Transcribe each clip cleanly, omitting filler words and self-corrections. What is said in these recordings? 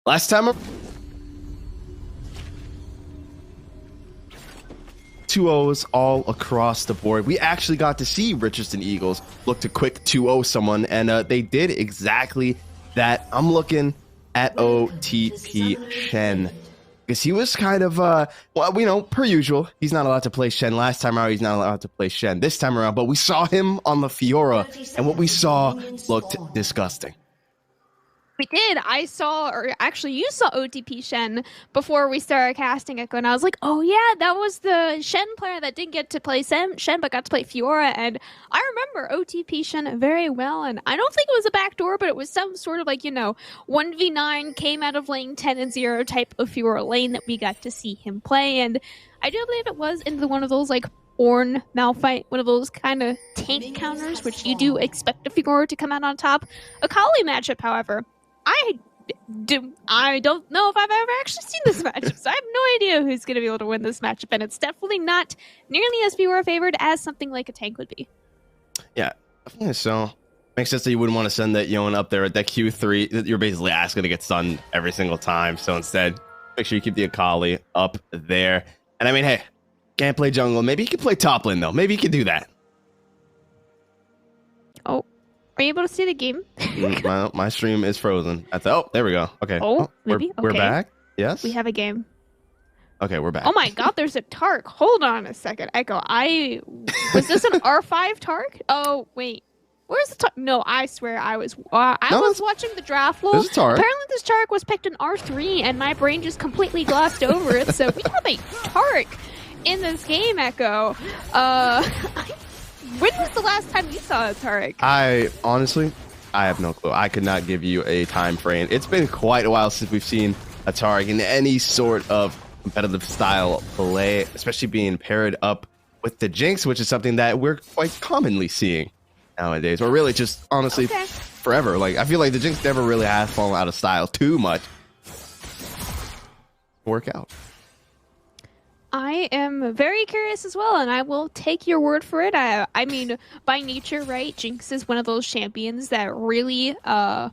Last time, 2-0s all across the board. We actually got to see Richardson Eagles look to quick 2-0 someone, and they did exactly that. I'm looking at OTP Shen, because he was kind of, well, you know, per usual, he's not allowed to play Shen. Last time around, he's not allowed to play Shen this time around, but we saw him on the Fiora, and what we saw looked disgusting. We did. I saw, or actually you saw OTP Shen before we started casting Echo, and I was like, oh yeah, that was the Shen player that didn't get to play Shen, but got to play Fiora, and I remember OTP Shen very well, and I don't think it was a backdoor, but it was some sort of like, you know, 1v9 came out of lane 10 and 0 type of Fiora lane that we got to see him play, and I do believe it was into one of those like Ornn Malphite, one of those kind of tank counters, which you do expect a Fiora to come out on top. A Kali matchup, however, I don't know if I've ever actually seen this matchup, so I have no idea who's going to be able to win this matchup, and it's definitely not nearly as Fiora favored as something like a tank would be. Yeah, definitely so. Makes sense that you wouldn't want to send that Yon up there at that Q3. You're basically asking to get stunned every single time, so instead, make sure you keep the Akali up there. And I mean, hey, can't play jungle. Maybe he can play top lane, though. Maybe he can do that. Oh. Are you able to see the game? my stream is frozen. Oh, there we go. Okay. Oh, maybe? We're back. Yes. We have a game. Okay, we're back. Oh my god, there's a Tark. Hold on a second. Echo, was this an R5 Tark? Oh, wait. Where's the Tark? No, I swear I was watching the draft lol. Apparently this Tark was picked in R3 and my brain just completely glossed over it. So we have a Tark in this game, Echo. When was the last time you saw a Tarek? I have no clue. I could not give you a time frame. It's been quite a while since we've seen a Tarek in any sort of competitive style play, especially being paired up with the Jinx, which is something that we're quite commonly seeing nowadays, or really just honestly forever. Like, I feel like the Jinx never really has fallen out of style too much. Work out. I am very curious as well, and I will take your word for it. I mean, by nature, right, Jinx is one of those champions that really can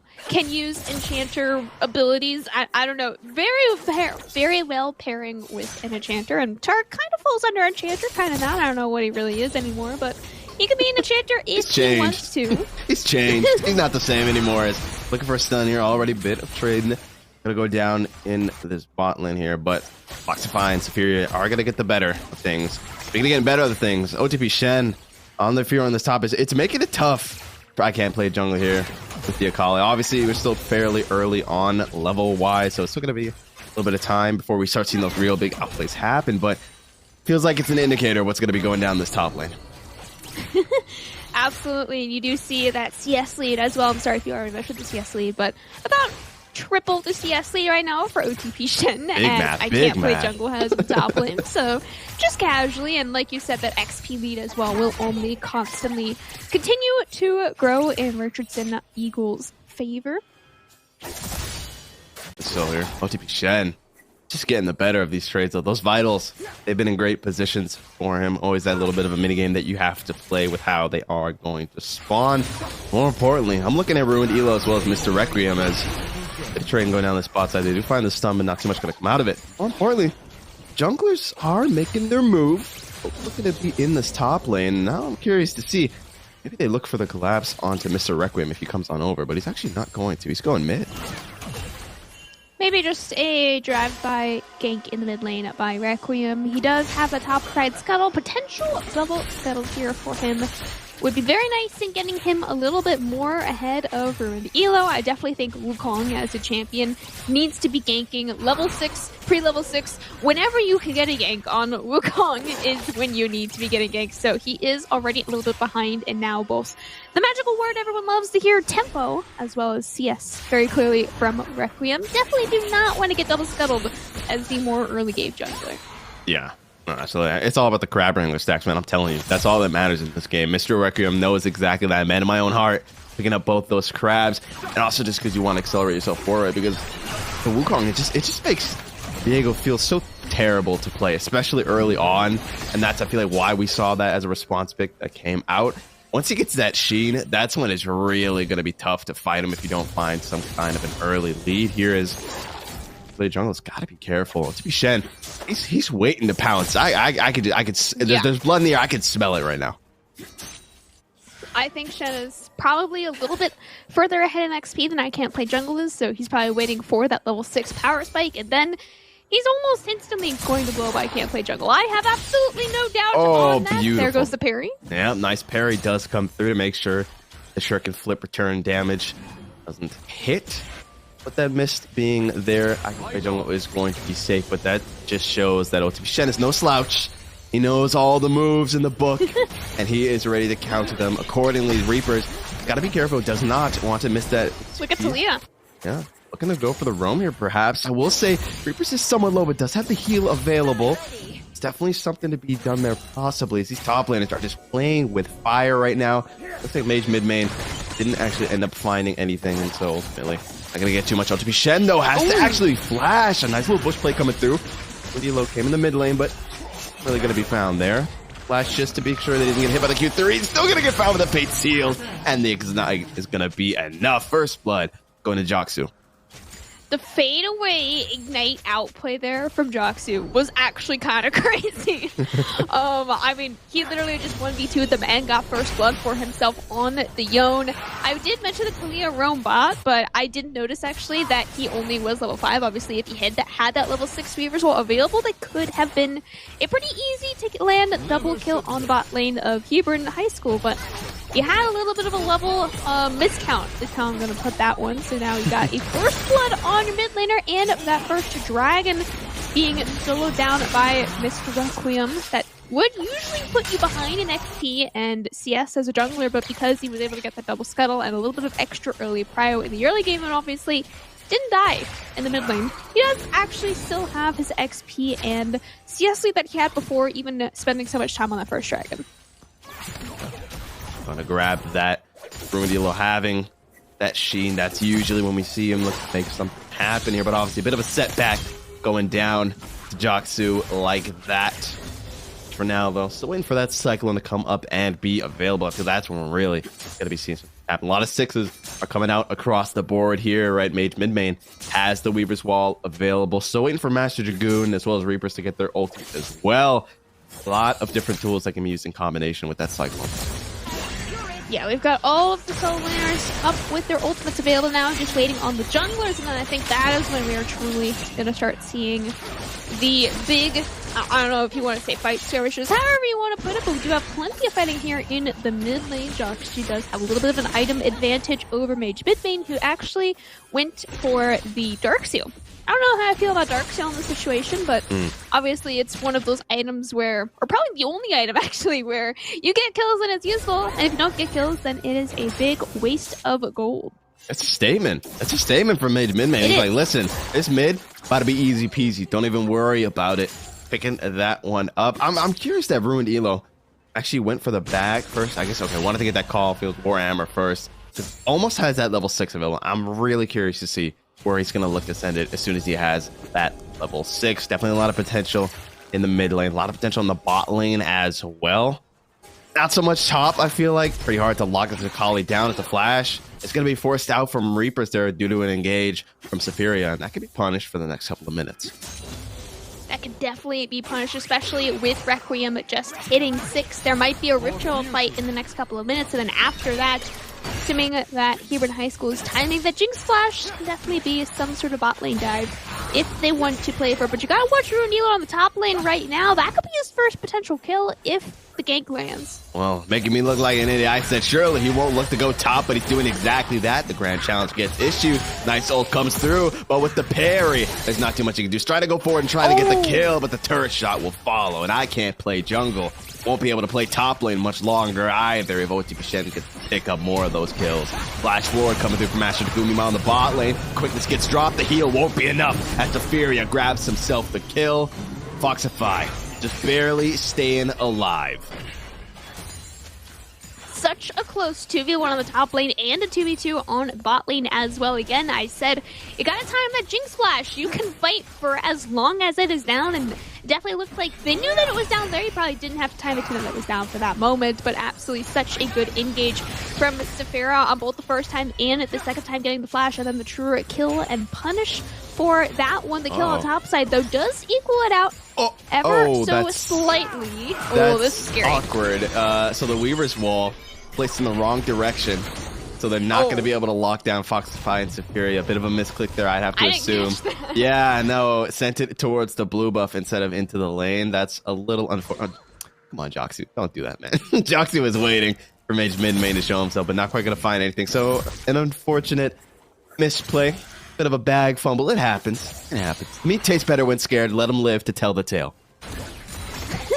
use enchanter abilities. I don't know, very well pairing with an enchanter, and Tark kind of falls under enchanter, kind of not. I don't know what he really is anymore, but he can be an enchanter if he wants to. He's changed. He's not the same anymore. As looking for a stun here, already bit of trading. Gonna go down in this bot lane here, but Foxify and Superior are gonna get the better of things. Speaking of getting better of things, OTP Shen on the Fiora on this top it's making it tough. I can't play jungle here with the Akali. Obviously, we're still fairly early on level-wise, so it's still gonna be a little bit of time before we start seeing those real big outplays happen, but feels like it's an indicator of what's gonna be going down this top lane. Absolutely, and you do see that CS lead as well. I'm sorry if you already mentioned the CS lead, but about triple the CS lead right now for OTP Shen, and I can't play jungle has the top lane, so just casually, and like you said, that XP lead as well will only constantly continue to grow in Richardson Eagles' favor. Still here, OTP Shen just getting the better of these trades though. Those vitals, they've been in great positions for him. Always that little bit of a minigame that you have to play with how they are going to spawn. More importantly, I'm looking at Ruined Elo as well as Mr. Requiem as the train going down the spot side. They do find the stun, but not too much going to come out of it. More importantly, junglers are making their move, looking to be in this top lane. Now I'm curious to see, maybe they look for the collapse onto Mr. Requiem if he comes on over, but he's actually not going to. He's going mid. Maybe just a drive-by gank in the mid lane by Requiem. He does have a top side scuttle. Potential double scuttle here for him would be very nice in getting him a little bit more ahead of Ruined Elo. I definitely think Wukong as a champion needs to be ganking level 6, pre-level 6. Whenever you can get a gank on Wukong is when you need to be getting ganked. So he is already a little bit behind, and now both the magical word everyone loves to hear, tempo, as well as CS, very clearly from Requiem. Definitely do not want to get double scuttled as the more early game jungler. Yeah. So it's all about the crab wrangler stacks, man. I'm telling you, that's all that matters in this game. Mr. Requiem knows exactly that. Man, in my own heart, picking up both those crabs, and also just because you want to accelerate yourself forward, because the Wukong, it just makes Diego feel so terrible to play, especially early on, and that's, I feel like, why we saw that as a response pick that came out. Once he gets that sheen, that's when it's really going to be tough to fight him if you don't find some kind of an early lead. Here is play jungle has got to be careful. To be Shen, he's waiting to pounce. I could there's blood in the air. I could smell it right now. I think Shen is probably a little bit further ahead in XP than I Can't Play Jungle is, so he's probably waiting for that level 6 power spike, and then he's almost instantly going to blow up I Can't Play Jungle. I have absolutely no doubt on that. Beautiful. There goes the parry. Yeah, nice parry does come through to make sure the shuriken flip return damage doesn't hit. But that mist being there, I Can't Play Jungle is going to be safe, but that just shows that OTP Shen is no slouch. He knows all the moves in the book, and he is ready to counter them accordingly. Reapers, gotta be careful, does not want to miss that. Look at Talia. Yeah, looking to go for the roam here, perhaps. I will say, Reapers is somewhat low, but does have the heal available. It's definitely something to be done there, possibly, as these top laners are just playing with fire right now. Looks like Mage mid main didn't actually end up finding anything, and so ultimately, not gonna get too much out to be. Shen, though, has to actually flash. A nice little bush play coming through. Pretty low came in the mid lane, but really going to be found there. Flash just to be sure they didn't get hit by the Q3. He's still going to get found with a Fate Seal. And the Ignite is going to be enough. First blood going to Joksu. The fade away Ignite outplay there from Joksu was actually kind of crazy. I mean, he literally just 1v2'd them and got first blood for himself on the Yone. I did mention the Talia roam bot, but I didn't notice actually that he only was level 5. Obviously, if he had that level 6 Weavers wall available, that could have been a pretty easy to land double kill on the bot lane of Hebron High School, but you had a little bit of a level miscount is how I'm going to put that one. So now you got a first blood on your mid laner and that first dragon being soloed down by Mr. Requiem that would usually put you behind in XP and CS as a jungler, but because he was able to get that double scuttle and a little bit of extra early prio in the early game and obviously didn't die in the mid lane, he does actually still have his XP and CS lead that he had before even spending so much time on that first dragon. Gonna grab that. Brumidillo having that sheen. That's usually when we see him look to make something happen here, but obviously a bit of a setback going down to Joksu like that. For now, though, still waiting for that Cyclone to come up and be available, because that's when we're really gonna be seeing something happen. A lot of 6s are coming out across the board here, right? Mage mid main has the Weaver's Wall available. So waiting for Master Dragoon as well as Reapers to get their ultimate as well. A lot of different tools that can be used in combination with that Cyclone. Yeah, we've got all of the solo laners up with their ultimates available now, just waiting on the junglers, and then I think that is when we are truly going to start seeing the big, I don't know if you want to say fight skirmishes, however you want to put it, but we do have plenty of fighting here in the mid lane. Joksu does have a little bit of an item advantage over Mage mid lane, who actually went for the Dark Seal. I don't know how I feel about Dark Seal in this situation, but obviously it's one of those items where, or probably the only item actually, where you get kills and it's useful, and if you don't get kills, then it is a big waste of gold. That's a statement. That's a statement from Mage mid main. He's like, listen, this mid about to be easy peasy. Don't even worry about it. Picking that one up. I'm curious that Ruined Elo actually went for the bag first. I guess, okay, wanted to get that call field Warhammer first. Almost has that level 6 available. I'm really curious to see where he's going to look to send it as soon as he has that level 6. Definitely a lot of potential in the mid lane. A lot of potential in the bot lane as well. Not so much top, I feel like. Pretty hard to lock the Kali down at the flash. It's going to be forced out from Reapers there due to an engage from Safiria, and that could be punished for the next couple of minutes. That could definitely be punished, especially with Requiem just hitting 6. There might be a ritual fight in the next couple of minutes, and then after that, assuming that Hebron High School is timing, that Jinx Flash can definitely be some sort of bot lane dive if they want to play for. But you gotta watch Runila on the top lane right now. That could be his first potential kill if the gank lands. Well, making me look like an idiot. I said surely he won't look to go top, but he's doing exactly that. The Grand Challenge gets issued. Nice ult comes through, but with the parry, there's not too much you can do. Just try to go forward and try to get the kill, but the turret shot will follow, and I can't play jungle. Won't be able to play top lane much longer either if OTP Shen could pick up more of those kills. Flash forward coming through from Master Gumi on the bot lane. Quickness gets dropped. The heal won't be enough as Safiria grabs himself the kill. Foxify just barely staying alive. Such a close 2v1 on the top lane and a 2v2 on bot lane as well. Again, I said, you gotta time that Jinx Flash. You can fight for as long as it is down, and definitely looked like they knew that it was down there. He probably didn't have time to know that it was down for that moment, but absolutely such a good engage from Sephira on both the first time and the second time getting the flash, and then the true kill and punish for that one. The kill on top side, though, does equal it out ever so slightly. Oh, this is scary. Awkward. So the Weaver's wall placed in the wrong direction. So they're not going to be able to lock down Foxify and Sephira. A bit of a misclick there, I'd have to assume. Yeah, no, sent it towards the blue buff instead of into the lane. That's a little unfortunate. Come on, Joxy. Don't do that, man. Joxy was waiting for Mage mid-main to show himself, but not quite going to find anything. So an unfortunate misplay. Bit of a bag fumble. It happens. It happens. Meat tastes better when scared. Let them live to tell the tale. Let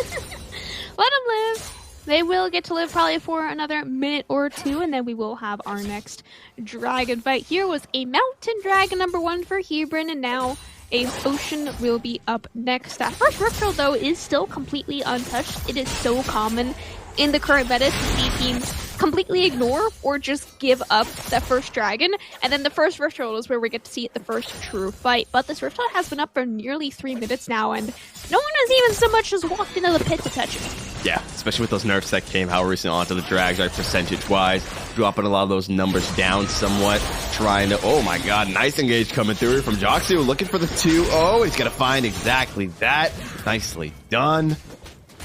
them live. They will get to live probably for another minute or two, and then we will have our next dragon fight. Here was a mountain dragon number 1 for Hebron, and now a ocean will be up next. That first Riftfield, though, is still completely untouched. It is so common in the current meta to see teams completely ignore or just give up that first dragon, and then the first Riftfield is where we get to see the first true fight. But this Riftfield has been up for nearly 3 minutes now, and no one has even so much as walked into the pit to touch it. Yeah, especially with those nerfs that came how recently onto the drags, right, percentage-wise, dropping a lot of those numbers down somewhat, trying to, oh my god, nice engage coming through from Joxy, looking for the 2. Oh, he's gonna find exactly that. Nicely done.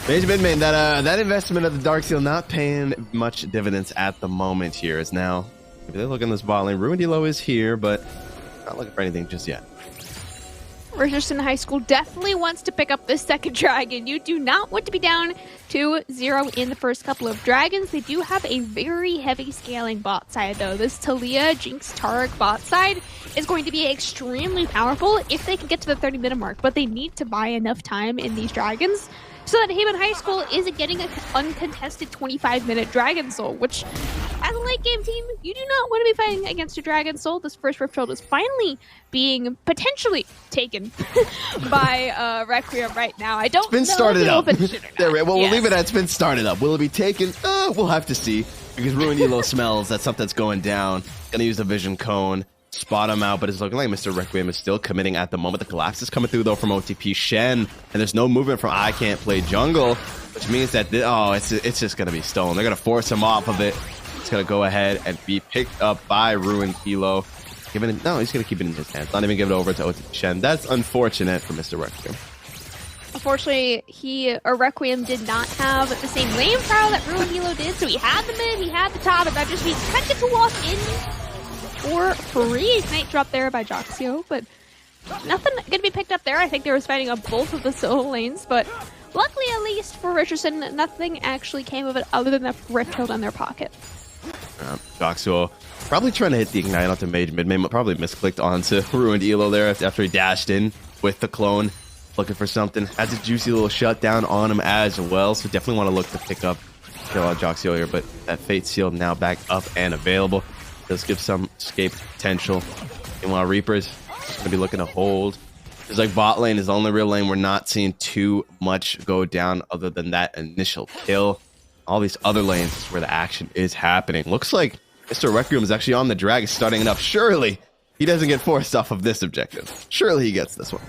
Mage mid-main, that investment of the Darksteel not paying much dividends at the moment here, is now, if they look in this bot lane, Ruined Elo is here, but not looking for anything just yet. Richardson High School definitely wants to pick up this second dragon. You do not want to be down 2-0 in the first couple of dragons. They do have a very heavy scaling bot side, though. This Talia, Jinx, Tarek bot side is going to be extremely powerful if they can get to the 30-minute mark, but they need to buy enough time in these dragons so that Hebron High School isn't getting an uncontested 25-minute Dragon Soul, which, as a late-game team, you do not want to be fighting against a Dragon Soul. This first Riftfield is finally being potentially taken by Requiem right now. I don't know. It's been started up. We'll Yes. leave it at it's been started up. Will it be taken? We'll have to see, because Ruined Elo smells that something's going down. Gonna use the Vision Cone. Spot him out, but it's looking like Mr. Requiem is still committing at the moment. The collapse is coming through, though, from OTP Shen, and there's no movement from I Can't Play Jungle, which means that, it's just going to be stolen. They're going to force him off of it. It's going to go ahead and be picked up by Ruined Elo. He's going to keep it in his hands, not even give it over to OTP Shen. That's unfortunate for Mr. Requiem. Unfortunately, Requiem did not have the same lane power that Ruined Elo did, so he had the mid, he had the top, and that just means he had to walk in for free. Ignite drop there by Joxio, but nothing gonna be picked up there. I think they were fighting up both of the solo lanes, but luckily, at least for Richardson, nothing actually came of it other than the Rifthield in their pocket. Joxio probably trying to hit the Ignite onto Mage mid-main, but probably misclicked onto Ruined Elo there after he dashed in with the clone, looking for something. Has a juicy little shutdown on him as well, so definitely want to look to pick up Joxio here, but that Fate Seal now back up and available. Does give some escape potential. Meanwhile, Reaper's going to be looking to hold. It's like bot lane is the only real lane we're not seeing too much go down other than that initial kill. All these other lanes is where the action is happening. Looks like Mr. Requiem is actually on the drag, starting it up. Surely he doesn't get forced off of this objective. Surely he gets this one.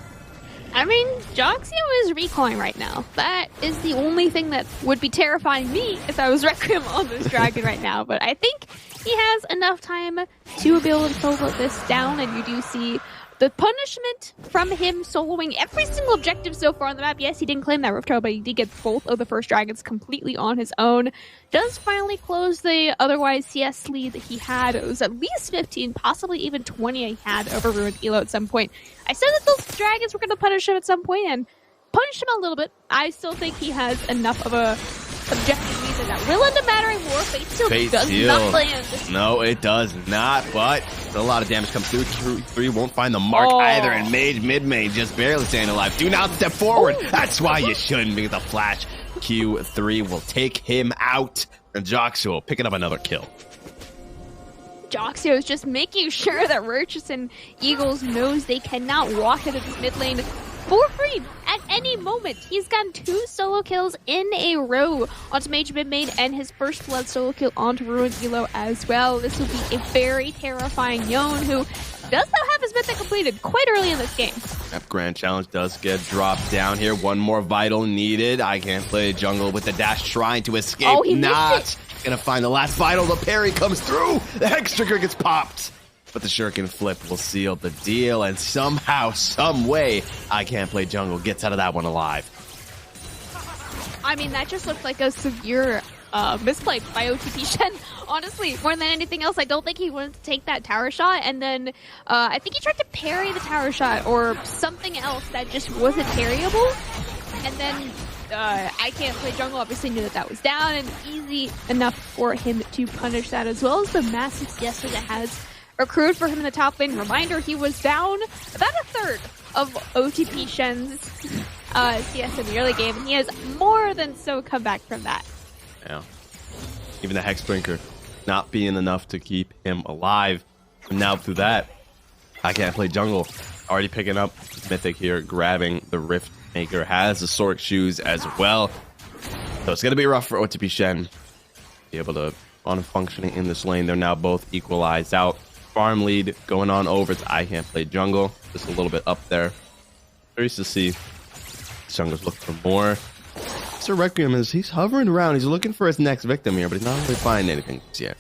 I mean, Joxio is recoiling right now. That is the only thing that would be terrifying me if I was Requiem on this dragon right now. But I think he has enough time to be able to solo this down, and you do see the punishment from him soloing every single objective so far on the map. Yes, he didn't claim that Rift Tower, but he did get both of the first dragons completely on his own. Does finally close the otherwise CS lead that he had. It was at least 15, possibly even 20 he had over Ruined Elo at some point. I said that those dragons were going to punish him at some point, and punished him a little bit. I still think he has enough of a objective reason that will end up mattering more. Fate Seal does not land. No, it does not, but a lot of damage comes through. 3 won't find the mark either, and Mage mid-main just barely staying alive. Do not step forward. That's why you shouldn't, because the flash Q3 will take him out, and Joxio picking up another kill. Joxio is just making sure that Richardson Eagles knows they cannot walk into this mid lane for free at any moment. He's gotten 2 solo kills in a row onto Mage mid-main and his first blood solo kill onto Ruined Elo as well. This will be a very terrifying Yone who does now have his mythic completed quite early in this game. That Grand Challenge does get dropped down here. One more vital needed. I can't play jungle with the dash trying to escape. Oh, he missed Not it. gonna find the last vital. The parry comes through. The Hex Trigger gets popped. But the Shuriken flip will seal the deal. And somehow, some way, I can't play jungle gets out of that one alive. I mean, that just looked like a severe misplay by OTP Shen. Honestly, more than anything else, I don't think he wanted to take that tower shot, and then I think he tried to parry the tower shot or something else that just wasn't parryable. And then I Can't Play Jungle obviously knew that that was down, and easy enough for him to punish that, as well as the massive CS that has accrued for him in the top lane. Reminder, he was down about a third of OTP Shen's CS in the early game, and he has more than so come back from that. Yeah. Even the Hex Brinker not being enough to keep him alive. And now through that, I Can't Play Jungle. Already picking up Mythic here, grabbing the Rift Maker. Has the Sork shoes as well. So it's going to be rough for OTP Shen. Be able to on functioning in this lane. They're now both equalized out. Farm lead going on over to I Can't Play Jungle. Just a little bit up there. Curious to see. Jungle's looking for more. Sir Requiem he's hovering around. He's looking for his next victim here, but he's not really finding anything just yet.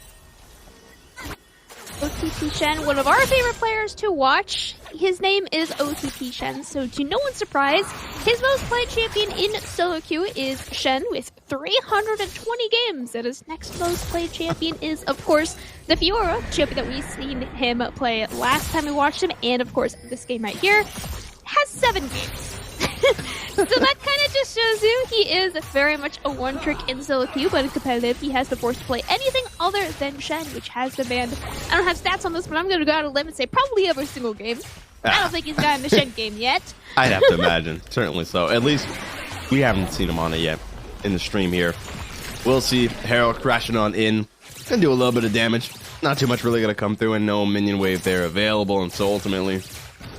OTP Shen, one of our favorite players to watch. His name is OTP Shen, so to no one's surprise, his most played champion in solo queue is Shen with 320 games. And his next most played champion is, of course, the Fiora champion that we've seen him play last time we watched him, and of course, this game right here has 7 games. So that kind of just shows you he is very much a one-trick in solo queue, but in competitive, he has been forced to play anything other than Shen, which has been banned. I don't have stats on this, but I'm going to go out on a limb and say probably every single game. I don't think he's gotten the Shen game yet. I'd have to imagine. Certainly so. At least we haven't seen him on it yet in the stream here. We'll see Herald crashing on in. Gonna do a little bit of damage. Not too much really going to come through, and no minion wave there available. And so ultimately,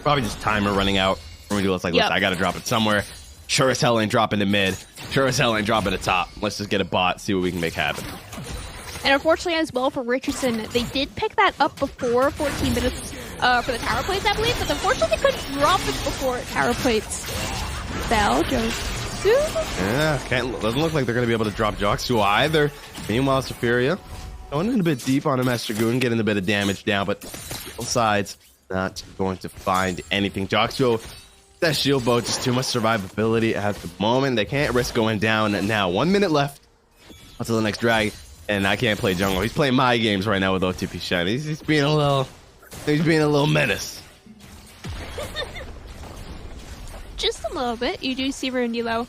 probably just timer running out. We're gonna do like, listen, I gotta drop it somewhere. Sure as hell ain't dropping to mid. Sure as hell ain't dropping to top. Let's just get a bot, see what we can make happen. And unfortunately as well for Richardson, they did pick that up before 14 minutes for the tower plates, I believe, but unfortunately they couldn't drop it before tower plates fell. Yeah, doesn't look like they're gonna be able to drop Joksu either. Meanwhile, Safiria going in a bit deep on a Master Dragoon, getting a bit of damage down, but both sides not going to find anything. Joksu, that shield boat, just too much survivability at the moment. They can't risk going down now. 1 minute left until the next drag, and I Can't Play Jungle. He's playing my games right now with OTP Shen. He's being a little menace. Just a little bit. You do see Runilo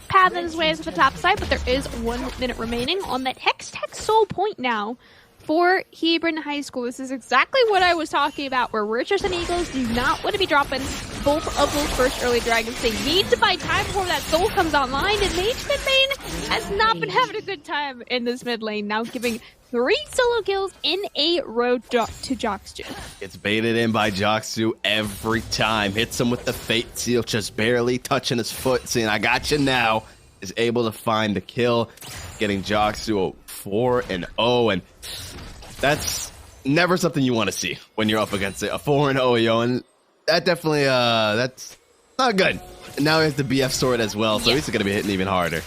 pathing his way to the top side, but there is 1 minute remaining on that Hex Tech Soul point now for Hebron High School. This is exactly what I was talking about, where Richardson Eagles do not want to be dropping both of those first early dragons. They need to buy time before that soul comes online, and Mage mid lane has not been having a good time in this mid lane, now giving 3 solo kills in a row to Joksu. Gets baited in by Joksu every time. Hits him with the Fate Seal, just barely touching his foot, saying, I got you now. Is able to find the kill, getting Joksu 4-0, and that's never something you want to see when you're up against it. A 4-0, yo, and that definitely, that's not good. And now he has the BF sword as well, so he's going to be hitting even harder.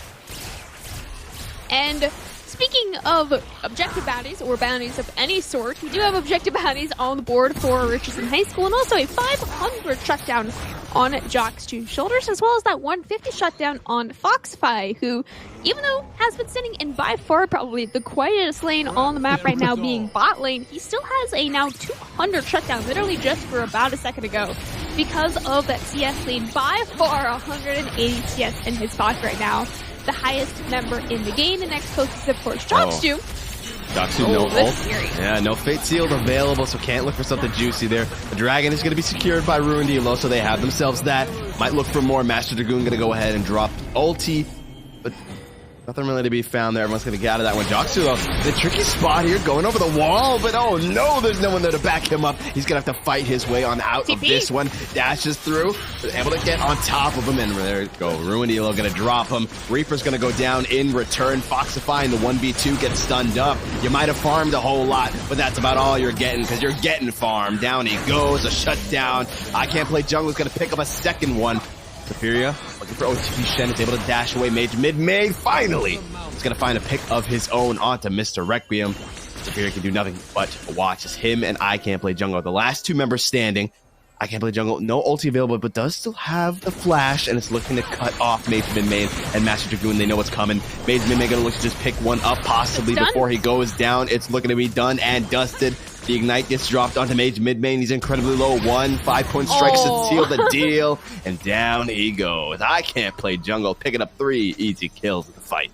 And speaking of objective bounties, or bounties of any sort, we do have objective bounties on the board for Richardson High School, and also a 500 shutdown on Joksu's shoulders, as well as that 150 shutdown on Foxify, who, even though has been sitting in by far probably the quietest lane on the map right now, being bot lane, he still has a now 200 shutdown, literally just for about a second ago, because of that CS lead. By far 180 CS in his spot right now, the highest number in the game. The next closest, of course, Joksu. Joksu, no ult. Yeah, no Fate Sealed available, so can't look for something juicy there. The Dragon is going to be secured by Ruined Elo, so they have themselves that. Might look for more. Master Dragoon going to go ahead and drop ulti, but Nothing really to be found there. Everyone's going to get out of that one. Joksu, though, the tricky spot here, going over the wall, but oh no, there's no one there to back him up. He's going to have to fight his way on out of this one. Dashes through, able to get on top of him, and there you go. Ruined Elo going to drop him. Reaper's going to go down in return. Foxify in the 1v2 gets stunned up. You might have farmed a whole lot, but that's about all you're getting, because you're getting farmed. Down he goes, a shutdown. I Can't Play Jungle is going to pick up a second one. Superior, looking for OTP. Shen is able to dash away mage mid-made. Finally, he's going to find a pick of his own onto Mr. Requiem. Superior can do nothing but watch as him and I Can't Play Jungle, the last two members standing. I Can't Play Jungle, no ulti available, but does still have the flash, and it's looking to cut off Mage mid-main and Master Dragoon. They know what's coming. Mage mid-main going to look to just pick one up, possibly before he goes down. It's looking to be done and dusted. The Ignite gets dropped onto Mage mid-main. He's incredibly low. 5-point strikes to seal the deal. And down he goes. I Can't Play Jungle, picking up 3 easy kills in the fight.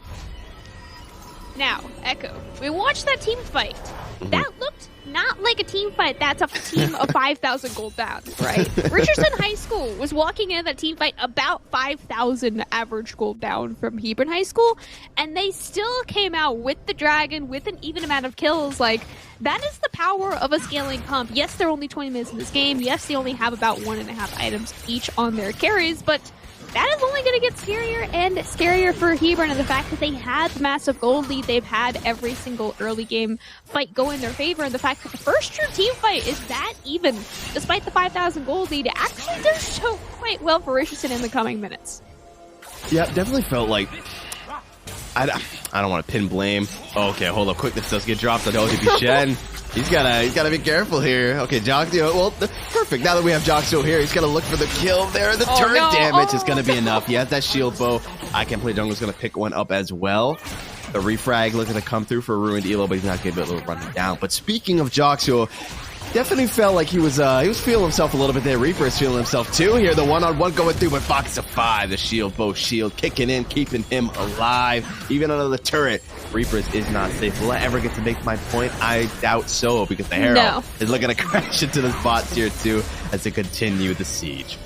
Now, Echo, we watched that team fight. That looked not like a team fight. That's a team of 5,000 gold down, right? Richardson High School was walking in that team fight about 5,000 average gold down from Hebron High School, and they still came out with the dragon with an even amount of kills. Like, that is the power of a scaling comp. Yes, they're only 20 minutes in this game. Yes, they only have about 1.5 items each on their carries, but that is only going to get scarier and scarier for Hebron, and the fact that they had the massive gold lead. They've had every single early game fight go in their favor, and the fact that the first true team fight is that even, despite the 5,000 gold lead, actually does show quite well for Richardson in the coming minutes. Yeah, definitely felt like I don't want to pin blame. Okay, hold up, quick. This does get dropped on OTP Shen. He's gotta be careful here. Okay, Joksu. Well, perfect. Now that we have Joksu here, he's gonna look for the kill there. The turret damage is gonna be enough. He has that shield bow. I Can't Play Jungle is gonna pick one up as well. The refrag looking to come through for Ruined Elo, but he's not gonna be able to run him down. But speaking of Joksu, definitely felt like he was feeling himself a little bit there. Reaper is feeling himself too here. The one-on-one going through, but Foxify, the shield bow shield kicking in, keeping him alive. Even under the turret, Reaper is not safe. Will I ever get to make my point? I doubt so, because the Herald is looking to crash into this bot tier 2 as they continue the siege.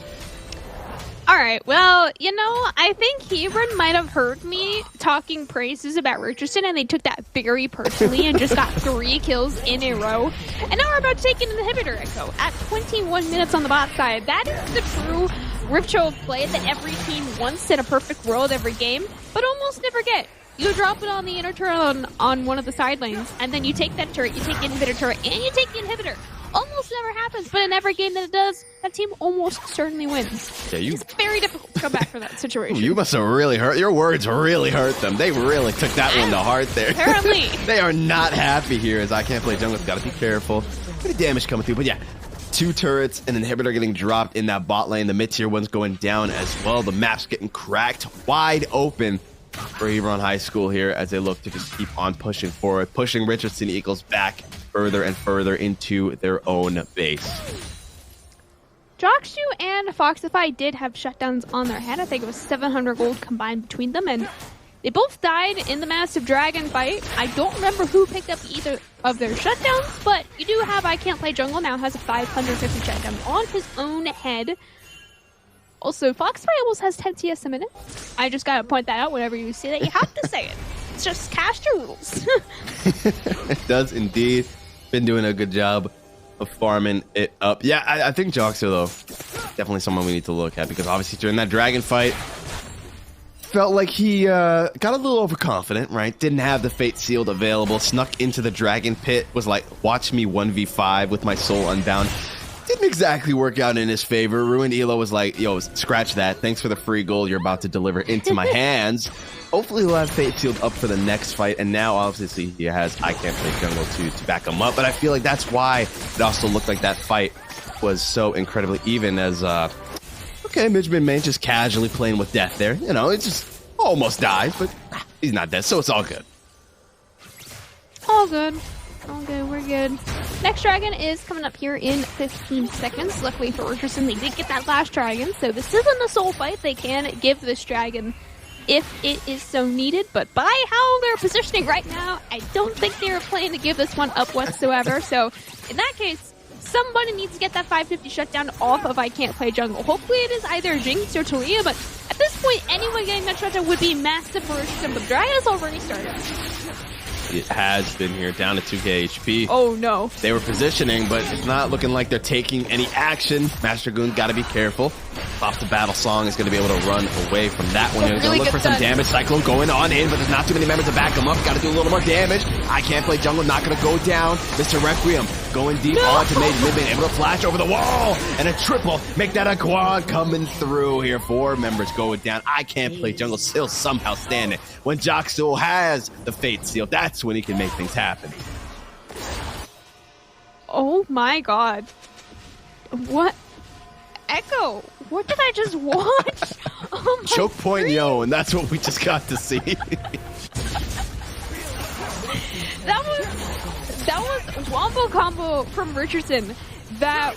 All right, well, you know, I think Hebron might have heard me talking praises about Richardson, and they took that very personally and just got 3 kills in a row. And now we're about to take in an inhibitor Echo at 21 minutes on the bot side. That is the true Ripcho play that every team wants in a perfect world every game, but almost never get. You drop it on the inner turret on one of the side lanes, and then you take that turret, you take the inhibitor turret, and you take the inhibitor. Almost never happens, but in every game that it does, that team almost certainly wins. Yeah, it's very difficult to come back from that situation. You must have really hurt. Your words really hurt them. They really took that one to heart there. Apparently. They are not happy here as I Can't Play Jungle. Got to be careful. Bit of damage coming through, but yeah. 2 turrets, an inhibitor getting dropped in that bot lane. The mid-tier one's going down as well. The map's getting cracked wide open for Hebron High School here as they look to just keep on pushing forward, pushing Richardson Eagles back further and further into their own base. Joksu and Foxify did have shutdowns on their head. I think it was 700 gold combined between them, and they both died in the massive dragon fight. I don't remember who picked up either of their shutdowns, but you do have I Can't Play Jungle now has a 550 shutdown on his own head. Also, Foxify almost has 10 CS a minute. I just gotta point that out whenever you see that. You have to say it. It's just cast your rules. It does indeed. Been doing a good job of farming it up. Yeah, I think Joksu, though, definitely someone we need to look at, because obviously during that dragon fight, felt like he got a little overconfident, right? Didn't have the fate sealed available, snuck into the dragon pit, was like, watch me 1v5 with my soul unbound. Didn't exactly work out in his favor. Ruined Elo was like, yo, scratch that. Thanks for the free gold you're about to deliver into my hands. Hopefully he'll have fate sealed up for the next fight. And now, obviously, he has I Can't Play Jungle to back him up. But I feel like that's why it also looked like that fight was so incredibly even as, okay, Midgeman Main just casually playing with death there. You know, it just almost dies, but he's not dead, so it's all good. All good. All good, we're good. Next dragon is coming up here in 15 seconds. Luckily for Richardson, they did get that last dragon, so this isn't a soul fight. They can give this dragon if it is so needed, but by how they're positioning right now, I don't think they were planning to give this one up whatsoever. So in that case, somebody needs to get that 550 shutdown off of I Can't Play Jungle. Hopefully it is either Jinx or Talia, but at this point, anyone getting that shutdown would be massive for Richardson, but Draga's already started. It has been here, down to 2k HP. Oh no. They were positioning, but it's not looking like they're taking any action. Master Goon got to be careful. Off the battle song is going to be able to run away from that one. He's going to look for some damage. Cyclone going on in, but there's not too many members to back him up. Got to do a little more damage. I can't play jungle, not going to go down. Mr. Requiem going deep onto mid able to flash over the wall. And a triple. Make that a quad coming through here. 4 members going down. I can't play jungle, still somehow standing. When Joxel has the Fate Seal, that's when he can make things happen. Oh my god. What? Echo, what did I just watch? Choke point yo, and that's what we just got to see. that was wombo combo from Richardson that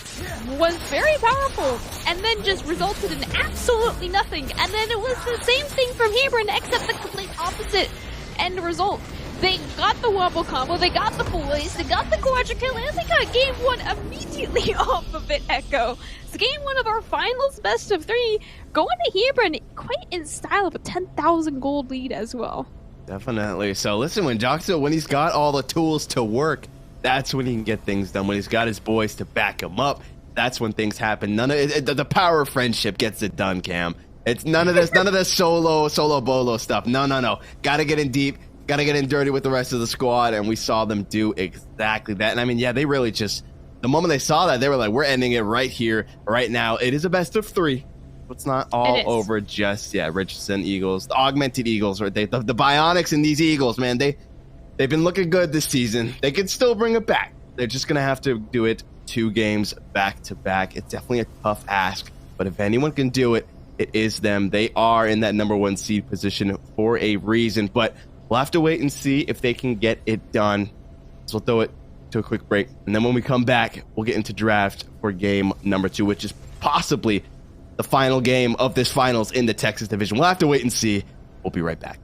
was very powerful and then just resulted in absolutely nothing. And then it was the same thing from Hebron except the complete opposite end result. They got the wombo combo, they got the full ace, they got the quadra kill, and they got game 1 immediately off of it, Echo. So game 1 of our finals best of 3, going to Hebron quite in style of a 10,000 gold lead as well. Definitely. So listen, when Joxel, when he's got all the tools to work, that's when he can get things done. When he's got his boys to back him up, that's when things happen. None of it, the power of friendship gets it done, Cam. It's none of this solo bolo stuff. No. Gotta get in deep. Got to get in dirty with the rest of the squad, and we saw them do exactly that. And I mean, yeah, they really just, the moment they saw that, they were like, we're ending it right here, right now. It is a best of 3. It's not all over just yet. Richardson Eagles, the augmented Eagles, right? The bionics in these Eagles, man, they've been looking good this season. They can still bring it back. They're just going to have to do it 2 games back to back. It's definitely a tough ask, but if anyone can do it, it is them. They are in that #1 seed position for a reason, but we'll have to wait and see if they can get it done. So we'll throw it to a quick break. And then when we come back, we'll get into draft for game number 2, which is possibly the final game of this finals in the Texas division. We'll have to wait and see. We'll be right back.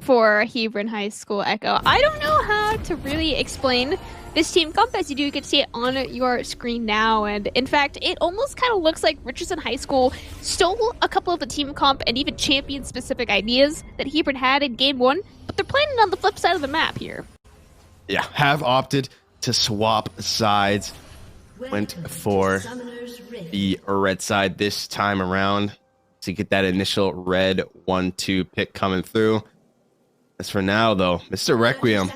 for Hebron High School Echo. I don't know how to really explain this team comp, as you do get to see it on your screen now. And in fact, it almost kind of looks like Richardson High School stole a couple of the team comp and even champion specific ideas that Hebron had in game 1, but they're playing it on the flip side of the map here. Yeah, have opted to swap sides. Went for the red side this time around to get that initial red 1-2 pick coming through. As for now, though, Mr. Requiem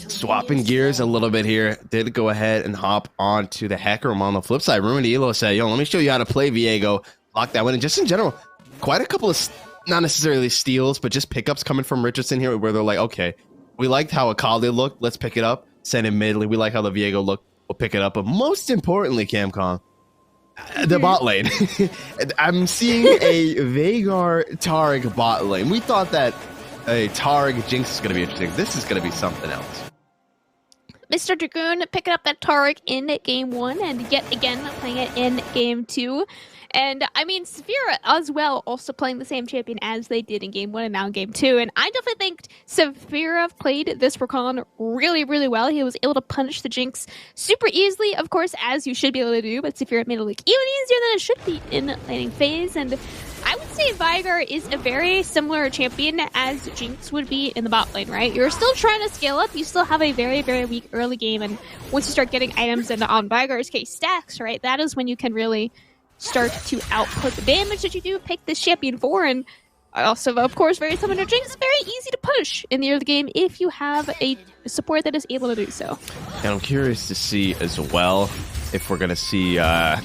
swapping gears a little bit here. Did go ahead and hop on to the hacker room on the flip side. Ruined Elo said, yo, let me show you how to play Viego. Lock that one. And just in general, quite a couple of, not necessarily steals, but just pickups coming from Richardson here where they're like, okay, we liked how Akali looked. Let's pick it up. Send him mid. We like how the Viego looked. We'll pick it up. But most importantly, Camcom, the bot lane. I'm seeing a Veigar Targ bot lane. We thought that a Targ Jinx is going to be interesting. This is going to be something else. Mr. Dragoon picking up that Tarek in game 1 and yet again playing it in game 2. And I mean, Saphira as well also playing the same champion as they did in game 1 and now in game 2. And I definitely think Saphira played this recon really, really well. He was able to punish the Jinx super easily, of course, as you should be able to do. But Saphira made it look even easier than it should be in laning phase. And I would say Viger is a very similar champion as Jinx would be in the bot lane, right? You're still trying to scale up. You still have a very, very weak early game. And once you start getting items and on Viger's case stacks, right, that is when you can really start to output the damage that you do pick this champion for. And also, of course, very similar to Jinx, very easy to push in the early game if you have a support that is able to do so. And I'm curious to see as well if we're going to see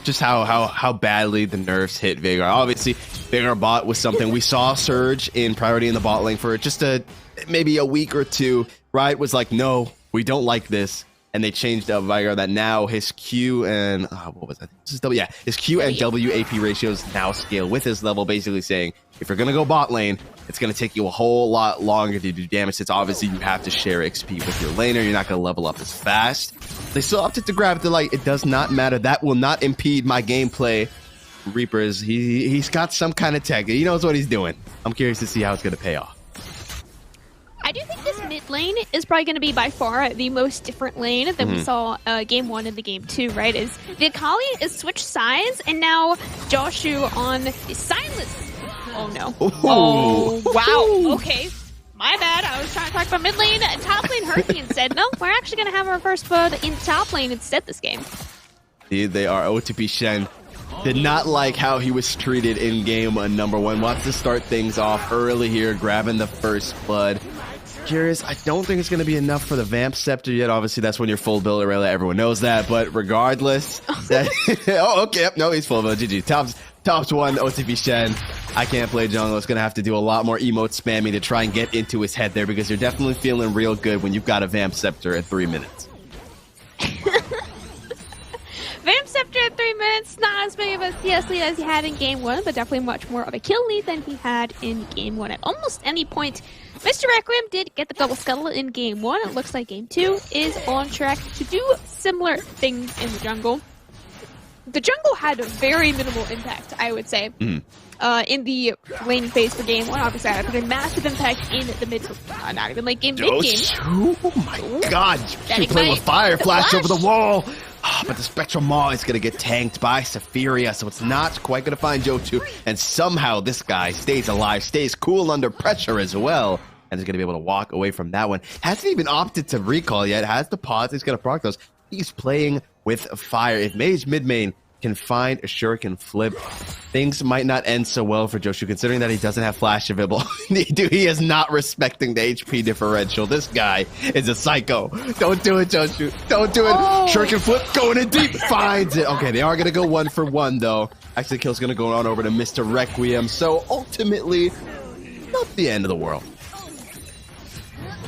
just how badly the nerfs hit Veigar. Obviously, Veigar bot was something we saw surge in priority in the bot lane for just maybe a week or two. Riot was like, no, we don't like this. And they changed up Veigar that now his Q and what was that? His Q and WAP ratios now scale with his level, basically saying if you're gonna go bot lane, it's gonna take you a whole lot longer to do damage. It's obviously you have to share XP with your laner. You're not gonna level up as fast. They still opted to grab the light. It does not matter. That will not impede my gameplay. Reapers, he's got some kind of tech. He knows what he's doing. I'm curious to see how it's gonna pay off. I do think this mid lane is probably going to be by far the most different lane than we saw game 1 and the game 2, right? Is the Akali is switched sides, and now Joshu on the Silas. Oh no. Ooh. Oh, wow. Okay. My bad. I was trying to talk about mid lane and top lane hurt me and said, no, we're actually going to have our first blood in top lane instead this game. They are. OTP Shen did not like how he was treated in game number 1. Wants to start things off early here, grabbing the first blood. Curious, I don't think it's going to be enough for the Vamp Scepter yet. Obviously, that's when you're full build, Aurelia. Everyone knows that. But regardless, oh, okay. No, he's full build. GG. Tops 1, OTP Shen. I can't play jungle. It's going to have to do a lot more emote spamming to try and get into his head there, because you're definitely feeling real good when you've got a Vamp Scepter at 3 minutes. Vamp Scepter at 3 minutes, not as big of a CS lead as he had in game 1, but definitely much more of a kill lead than he had in game 1 at almost any point. Mr. Requiem did get the double scuttle in game 1. It looks like game 2 is on track to do similar things in the jungle. The jungle had a very minimal impact, I would say, in the laning phase for game 1. Obviously, I had a massive impact in the mid, not even late game, mid game. Oh my god, you playing with fire, flash over the wall. But the Spectral Maw is going to get tanked by Saphira, so it's not quite going to find Jotu. And somehow this guy stays alive, stays cool under pressure as well, and is going to be able to walk away from that one. Hasn't even opted to recall yet, has the pause, he's going to proc those. He's playing with fire. If Mage mid-main can find a shuriken flip, things might not end so well for Joshu, considering that he doesn't have flash available. Dude, he is not respecting the HP differential. This guy is a psycho. Don't do it, Joshu. Don't do it. Oh. Shuriken flip, going in deep, finds it. Okay, they are going to go 1 for 1, though. Actually, the kill's going to go on over to Mr. Requiem, so ultimately, not the end of the world.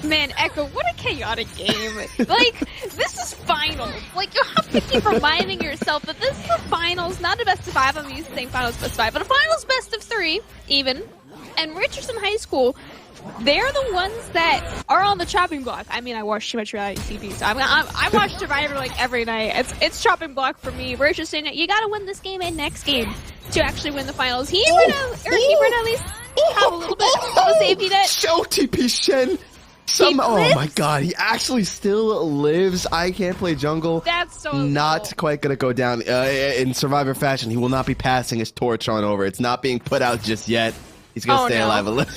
Man, Echo, what a chaotic game. Like, this is finals. Like, you have to keep reminding yourself that this is the finals, not a best of 5. I'm used to saying finals best of 5, but a finals best of 3, even. And Richardson High School, they're the ones that are on the chopping block. I mean, I watch too much reality TV, so I watch Survivor like every night. It's chopping block for me. Richardson, you gotta win this game and next game to actually win the finals. Hebron at least have a little bit of a safety net. OTP Shen. Oh my god, he actually still lives. I can't play jungle. That's so not cool. quite gonna go down in Survivor fashion. He will not be passing his torch on over. It's not being put out just yet. He's gonna stay alive a little.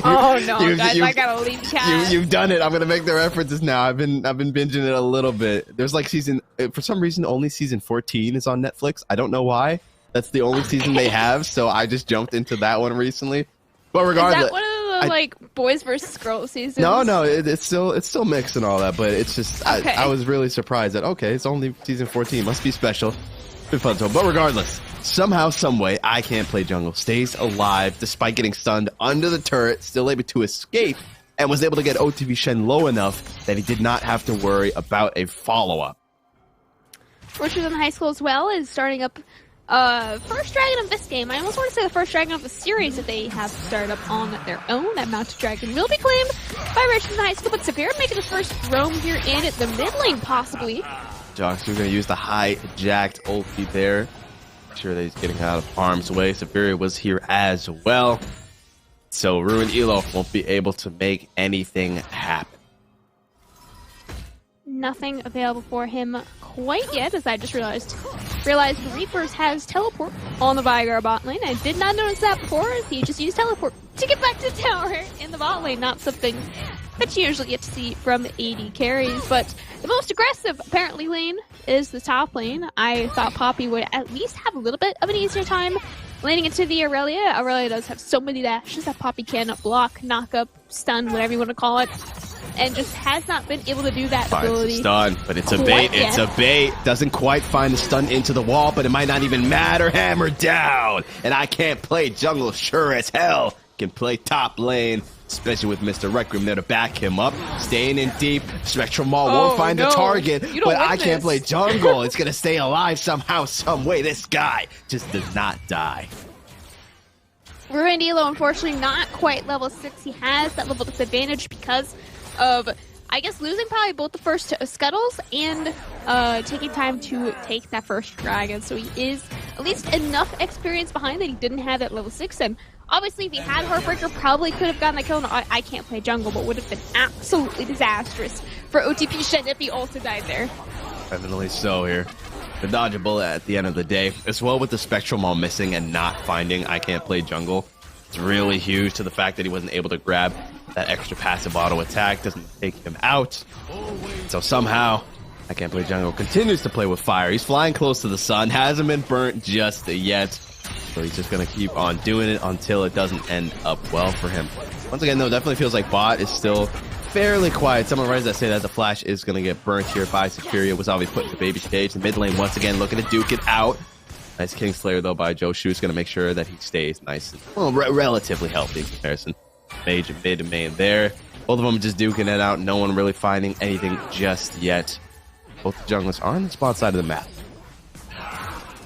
Oh no, guys, I gotta leave chat. You've done it. I'm gonna make the references now. I've been binging it a little bit. There's like for some reason only season 14 is on Netflix. I don't know why. That's the only season they have, so I just jumped into that one recently. But regardless, is that one of the like boys versus girls seasons? No, it's still mixed and all that, but it's just I was really surprised that it's only season 14. Must be special. Been fun so, but regardless, somehow, some way, I can't play jungle. Stays alive despite getting stunned under the turret, still able to escape, and was able to get OTP Shen low enough that he did not have to worry about a follow-up. Richardson High School as well is starting up first dragon of this game. I almost want to say the first dragon of the series that they have started up on their own. That mounted dragon will be claimed by Richardson High School, but Severe making his first roam here in the mid lane, possibly. Jox, we're going to use the hijacked ulti there. Make sure that he's getting out of harm's way. Severe was here as well. So Ruined Elo won't be able to make anything happen. Nothing available for him quite yet, as I just realized the Reapers has teleport on the Vigar bot lane. I did not notice that before. He just used teleport to get back to the tower in the bot lane. Not something that you usually get to see from AD carries, but the most aggressive, apparently, lane is the top lane. I thought Poppy would at least have a little bit of an easier time laning into the Aurelia. Aurelia does have so many dashes that Poppy can block, knock up, stun, whatever you want to call it, and just has not been able to do that ability. Stun, but it's a bait. It's a bait. Doesn't quite find the stun into the wall, but it might not even matter. Hammer down, and I can't play jungle. Sure as hell can play top lane, especially with Mr. Requiem there to back him up. Staying in deep. Spectral Maul won't find the target, but I can't play jungle. It's gonna stay alive somehow, some way. This guy just does not die. Ruined Elo, unfortunately, not quite level 6. He has that level disadvantage because of, I guess, losing probably both the first Scuttles and taking time to take that first dragon. So he is at least enough experience behind that he didn't have that level 6. And obviously, if he had Heartbreaker, probably could have gotten that kill. No, I can't play jungle, but would have been absolutely disastrous for OTP Shen if he also died there. Definitely so here. The dodge a bullet at the end of the day, as well with the Spectral Maul missing and not finding I can't play jungle. It's really huge to the fact that he wasn't able to grab that extra passive auto attack. Doesn't take him out. So somehow, I can't play jungle continues to play with fire. He's flying close to the sun. Hasn't been burnt just yet. So he's just going to keep on doing it until it doesn't end up well for him. Once again, though, definitely feels like bot is still fairly quiet. Someone writes that say that the flash is going to get burnt here by Superior. Was obviously put in the baby stage. The mid lane, once again, looking to duke it out. Nice Kingslayer, though, by Joe Shu's going to make sure that he stays nice and, well, relatively healthy in comparison. Mage and mid and main there. Both of them just duking it out. No one really finding anything just yet. Both the junglers are on the spot side of the map.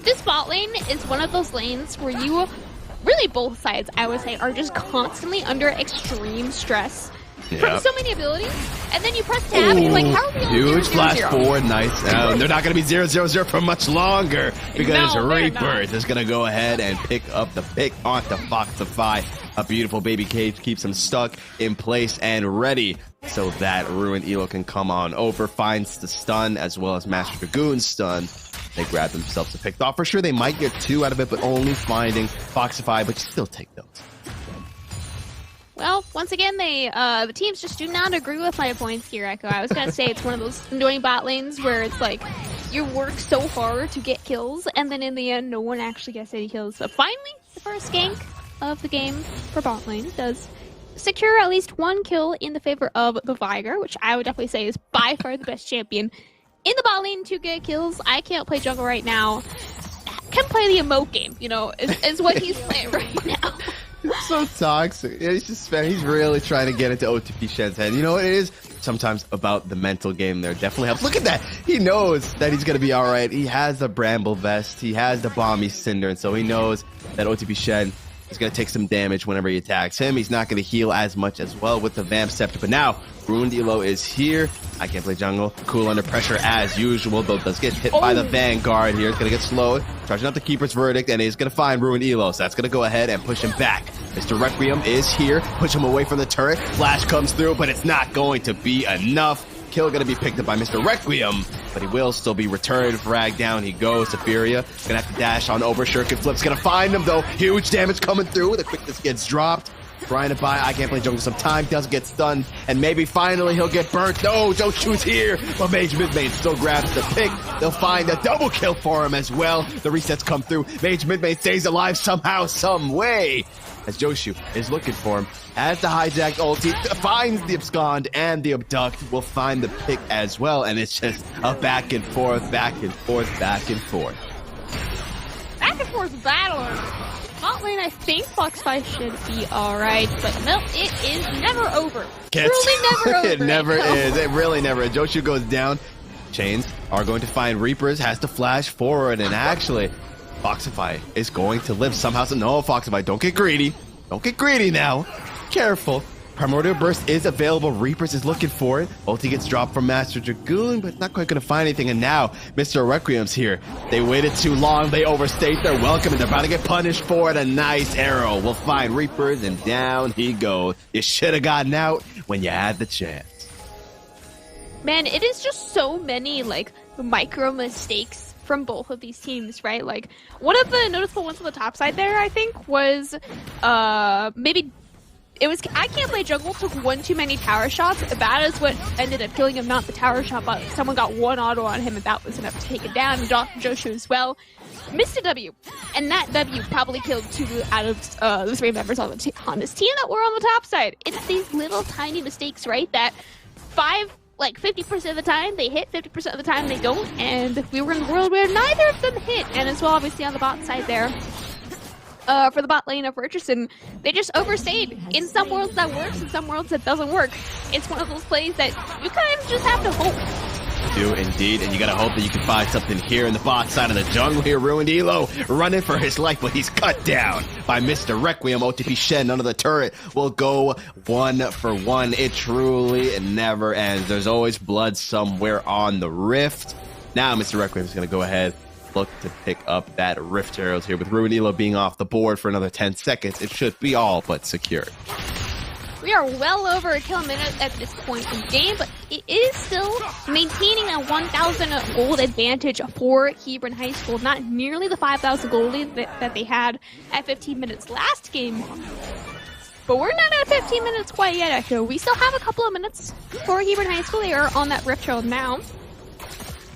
This bot lane is one of those lanes where you, really both sides, I would say, are just constantly under extreme stress. From so many abilities, and then you press tab and you're like, how are we on huge 0-0-0? flash forward, nice. They're not going to be 0-0-0 for much longer because Reaper is going to go ahead and pick up the pick on the Foxify. A beautiful baby cage keeps him stuck in place and ready so that Ruined Elo can come on over, finds the stun as well as Master Dragoon's stun. They grab themselves a pick off. For sure, they might get 2 out of it, but only finding Foxify, but still take those. Well, once again, the teams just do not agree with my points here, Echo. I was going to say it's one of those annoying bot lanes where it's like you work so hard to get kills, and then in the end, no one actually gets any kills. So finally, the first gank of the game for bot lane does secure at least 1 kill in the favor of the Vigar, which I would definitely say is by far the best champion in the bot lane to get kills. I can't play jungle right now. Can play the emote game, you know, is what he's playing right now. It's so toxic. Yeah, he's really trying to get into OTP Shen's head. You know what it is? Sometimes about the mental game there definitely helps. Look at that. He knows that he's going to be all right. He has the Bramble Vest. He has the Balmy Cinder. And so he knows that OTP Shen is going to take some damage whenever he attacks him. He's not going to heal as much as well with the Vamp Scepter. But now, Ruined Elo is here. I can't play jungle. Cool under pressure as usual, though does get hit by the Vanguard here. It's going to get slowed. Charging up the Keeper's Verdict, and he's going to find Ruined Elo. So that's going to go ahead and push him back Mr. Requiem is here. Push him away from the turret. Flash comes through, but it's not going to be enough. Kill gonna be picked up by Mr. Requiem, but he will still be returned. Frag down he goes. Safiria gonna have to dash on over. Shuriken Flip's gonna find him though. Huge damage coming through. The quickness gets dropped. Trying to buy I Can't Play Jungle some time. Does get stunned, and maybe finally he'll get burnt. No, Joshu's here, but Mage Midmane still grabs the pick. They'll find a double kill for him as well. The resets come through. Mage Midmane stays alive somehow, some way. As Joshu is looking for him, as the hijacked ulti finds the abscond and the abduct, will find the pick as well, and it's just a back and forth, back and forth, back and forth. Back and forth battle. Bot lane, I think Foxfy should be alright, but no, it is never over. Truly never over. It never is. It really never is. Joshu goes down. Chains are going to find Reapers, has to flash forward, and actually, Foxify is going to live somehow. So no, Foxify, don't get greedy. Don't get greedy now. Careful. Primordial Burst is available. Reapers is looking for it. Ulti gets dropped from Master Dragoon, but not quite going to find anything. And now, Mr. Requiem's here. They waited too long. They overstayed their welcome, and they're about to get punished for it. A nice arrow will find Reapers, and down he goes. You should have gotten out when you had the chance. Man, it is just so many, like, micro mistakes from both of these teams, right? Like, one of the noticeable ones on the top side there, I think, was maybe it was I Can't Play Jungle took one too many tower shots. That is what ended up killing him, not the tower shot, but someone got one auto on him, and that was enough to take it down. And Joshu as well missed a W, and that W probably killed 2 out of the 3 members on this team that were on the top side. It's these little tiny mistakes, right? That 50% of the time they hit, 50% of the time they don't, and we were in a world where neither of them hit. And as well, obviously on the bot side there, for the bot lane of Richardson, they just overstayed. In some worlds that works, in some worlds that doesn't work. It's one of those plays that you kind of just have to hope. You do indeed, and you gotta hope that you can find something here in the bot side of the jungle here. Ruined Elo running for his life, but he's cut down by Mr. Requiem. OTP Shen under the turret will go 1 for 1. It truly never ends. There's always blood somewhere on the rift. Now Mr. Requiem is gonna go ahead, look to pick up that rift arrows here. With Ruined Elo being off the board for another 10 seconds, it should be all but secured. We are well over a kill a minute at this point in the game, but it is still maintaining a 1,000 gold advantage for Hebron High School. Not nearly the 5,000 gold lead that they had at 15 minutes last game. But we're not at 15 minutes quite yet, actually. We still have a couple of minutes for Hebron High School. They are on that rift trail now.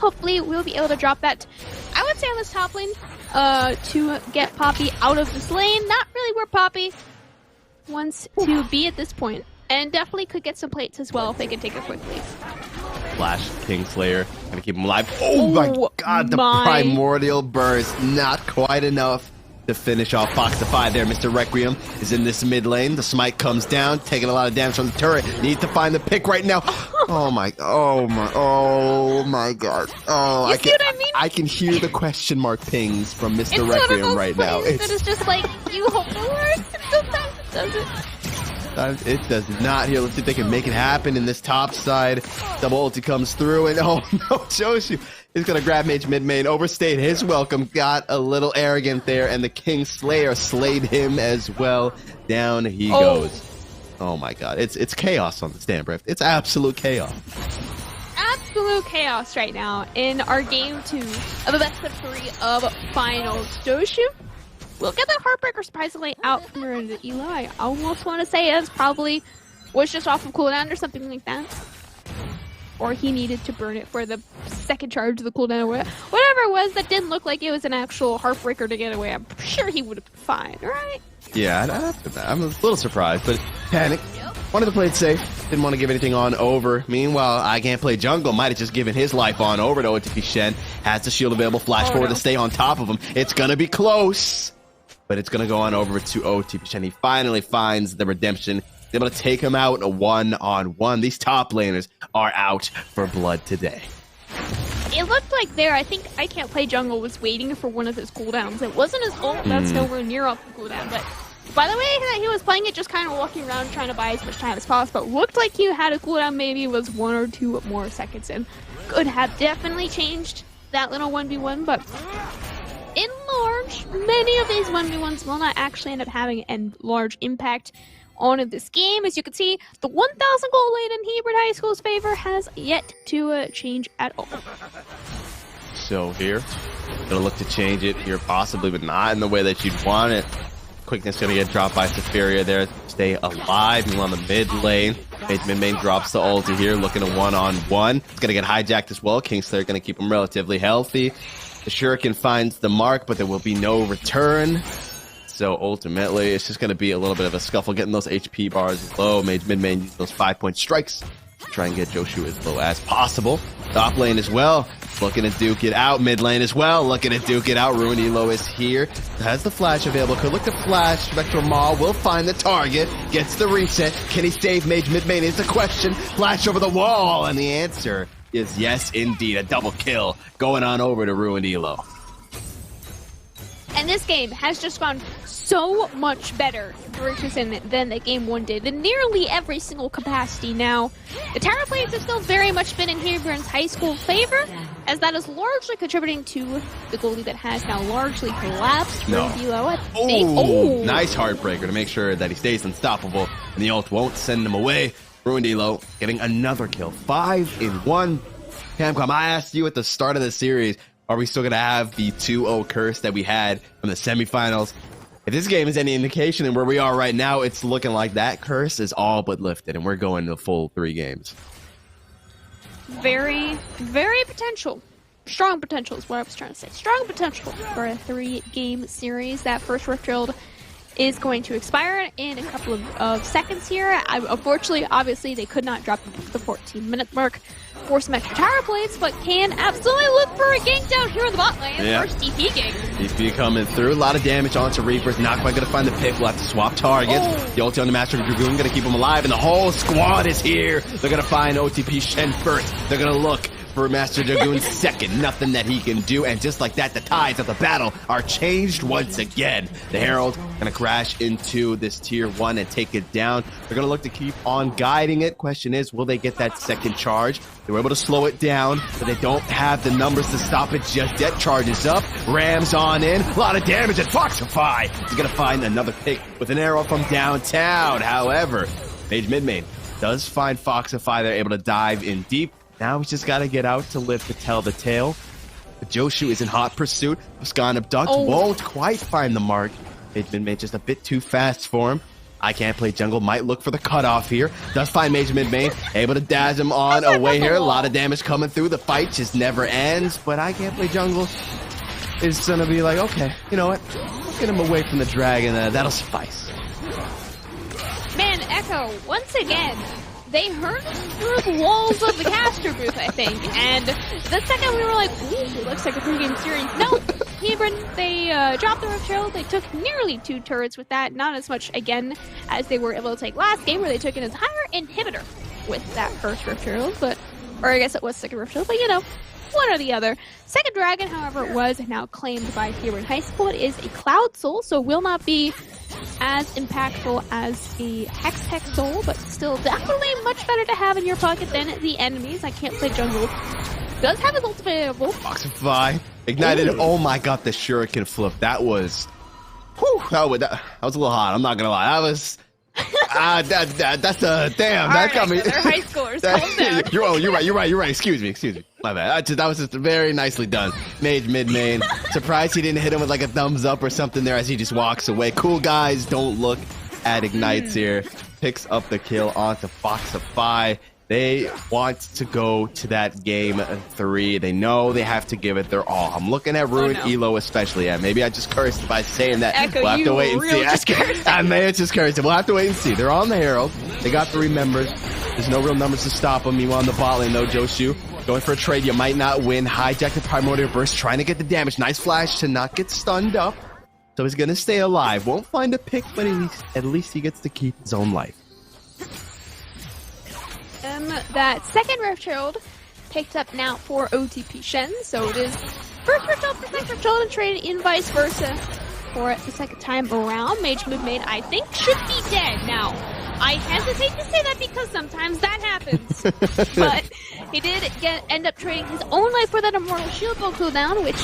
Hopefully, we'll be able to drop that, I would say, on this top lane to get Poppy out of this lane. Not really where Poppy wants to be at this point, and definitely could get some plates as well if they can take it quickly. Flash Kingslayer gonna keep him alive. Oh my god, the Primordial Burst, not quite enough to finish off Foxify there. Mr. Requiem is in this mid lane. The smite comes down, taking a lot of damage from the turret. Needs to find the pick right now. Oh my god. Oh, you see what I mean? I can hear the question mark pings from Mr. Requiem right now. It's just like, you hope the worst, and sometimes it doesn't. It does not here. Let's see if they can make it happen in this top side. Double ulti comes through, and oh no, Joshu is going to grab Mage Midmane, overstayed his welcome, got a little arrogant there, and the King Slayer slayed him as well. Down he goes. Oh my god, it's chaos on the stand, Brift. It's absolute chaos. Absolute chaos right now in our game 2 of the best of 3 of finals. Joshu will get that Heartbreaker surprisingly out from Ruined Elo. I almost want to say it probably was just off of cooldown or something like that. Or he needed to burn it for the second charge of the cooldown or whatever it was that didn't look like it was an actual Heartbreaker to get away. I'm sure he would have been fine, right? Yeah, I'm a little surprised, but panic. Wanted to play it safe. Didn't want to give anything on over. Meanwhile, I Can't Play Jungle might have just given his life on over to OTP Shen. Has the shield available. Flash forward to stay on top of him. It's going to be close, but it's going to go on over to OTP Shen. He finally finds the redemption. He's able to take him out 1-on-1. These top laners are out for blood today. It looked like I think I Can't Play Jungle was waiting for one of his cooldowns. It wasn't his ult, that's nowhere near off the cooldown, but by the way that he was playing it, just kind of walking around trying to buy as much time as possible. It looked like he had a cooldown, maybe it was 1 or 2 more seconds, and could have definitely changed that little 1v1, but in large, many of these 1v1s will not actually end up having a large impact on this game. As you can see, the 1,000 goal lead in Hebron High School's favor has yet to change at all. So here, gonna look to change it here possibly, but not in the way that you'd want it. Quickness gonna get dropped by Safaria there. Stay alive. He's on the mid lane. Mid main drops the ulti here, looking at one-on-one. It's gonna get hijacked as well. Kingslayer gonna keep him relatively healthy. The Shuriken finds the mark, but there will be no return. So ultimately, it's just gonna be a little bit of a scuffle, getting those HP bars low. Mid main use those 5-point strikes to try and get Joshu as low as possible. Top lane as well. Looking to duke it out. Mid lane as well. Looking to duke it out. Ruined Elo is here. Has the flash available. Could look to flash. Spectral Maw will find the target. Gets the reset. Can he save Mage mid main is the question. Flash over the wall. And the answer is yes, indeed. A double kill going on over to Ruined Elo. And this game has just gone so much better for Richardson than the game one did in nearly every single capacity. Now, the tower plays have still very much been in Hebron's high school favor, as that is largely contributing to the goalie that has now largely collapsed. No. Oh, nice heartbreaker to make sure that he stays unstoppable, and the ult won't send him away. Ruined Elo getting another kill. 5 in 1. Camcom, I asked you at the start of the series, are we still going to have the 2-0 curse that we had from the semifinals? If this game is any indication and where we are right now, it's looking like that curse is all but lifted, and we're going to full 3 games. Very, very potential. Strong potential is what I was trying to say. Strong potential for a 3-game series. That first Rift Shield is going to expire in a couple of seconds here. Unfortunately, obviously, they could not drop the 14-minute mark for some extra tower plates, but can absolutely look for a gank down here in the bot lane. Yeah. First DP gank. DP coming through. A lot of damage onto Reapers. Not quite going to find the pick. We'll have to swap targets. Oh. The ulti on the Master Dragoon going to keep him alive, and the whole squad is here. They're going to find OTP Shen first. They're going to look for Master Dragoon second. Nothing that he can do, and just like that, the tides of the battle are changed once again. The Herald going to crash into this tier 1 and take it down. They're going to look to keep on guiding it. Question is, will they get that second charge? They were able to slow it down, but they don't have the numbers to stop it just yet. Charges up, rams on in, a lot of damage, and Foxify is going to find another pick with an arrow from downtown. However, Mage mid-main does find Foxify. They're able to dive in deep. Now he's just got to get out to live to tell the tale. But Joshu is in hot pursuit. Scan Abduct won't quite find the mark. Mage mid-main just a bit too fast for him. I can't play jungle. Might look for the cutoff here. Does find Mage mid-main. Able to dash him on away here. A lot of damage coming through. The fight just never ends. But I can't play jungle. It's going to be like, okay, you know what? Let's get him away from the dragon. That'll suffice. Man, Echo, once again, they heard through the walls of the caster booth, I think. And the second we were like, ooh, it looks like a 3-game series. No, Hebron, they dropped the Rift Shield. They took nearly 2 turrets with that. Not as much, again, as they were able to take last game, where they took an entire inhibitor with that first Rift Shield. But, or I guess it was second Rift Shield, but you know, one or the other. Second Dragon, however, was now claimed by Hebron High School. It is a Cloud Soul, so will not be as impactful as a Hex Soul, but still definitely much better to have in your pocket than the enemies. I can't play jungle. Does have his ultimate available. Foxify ignited. Ooh. Oh my god, the Shuriken flip. That was, whew, that was a little hot. I'm not gonna lie. That was. That's a damn. That got me. They're high schoolers. Calm down. You're right. Excuse me. My bad. That was just very nicely done. Mage mid-main. Surprised he didn't hit him with like a thumbs up or something there as he just walks away. Cool guys, don't look at ignites here. Picks up the kill onto Foxify. They want to go to that game 3. They know they have to give it their all. I'm looking at Ruined Elo especially. Yeah, maybe I just cursed by saying that. Echo, we'll have to wait and see. I may have just cursed. We'll have to wait and see. They're on the Herald. They got 3 members. There's no real numbers to stop them. Meanwhile, on the bot lane, though, Joshu going for a trade. You might not win. Hijack the Primordial Burst, trying to get the damage. Nice flash to not get stunned up. So he's going to stay alive. Won't find a pick, but at least he gets to keep his own life. That second Rift Shield picked up now for OTP Shen, so it is first Rift Shield for second Rift Shield and traded in vice versa for the second time around. Mage mid-main, I think, should be dead. Now, I hesitate to say that because sometimes that happens, but he did end up trading his own life for that Immortal Shield cooldown, which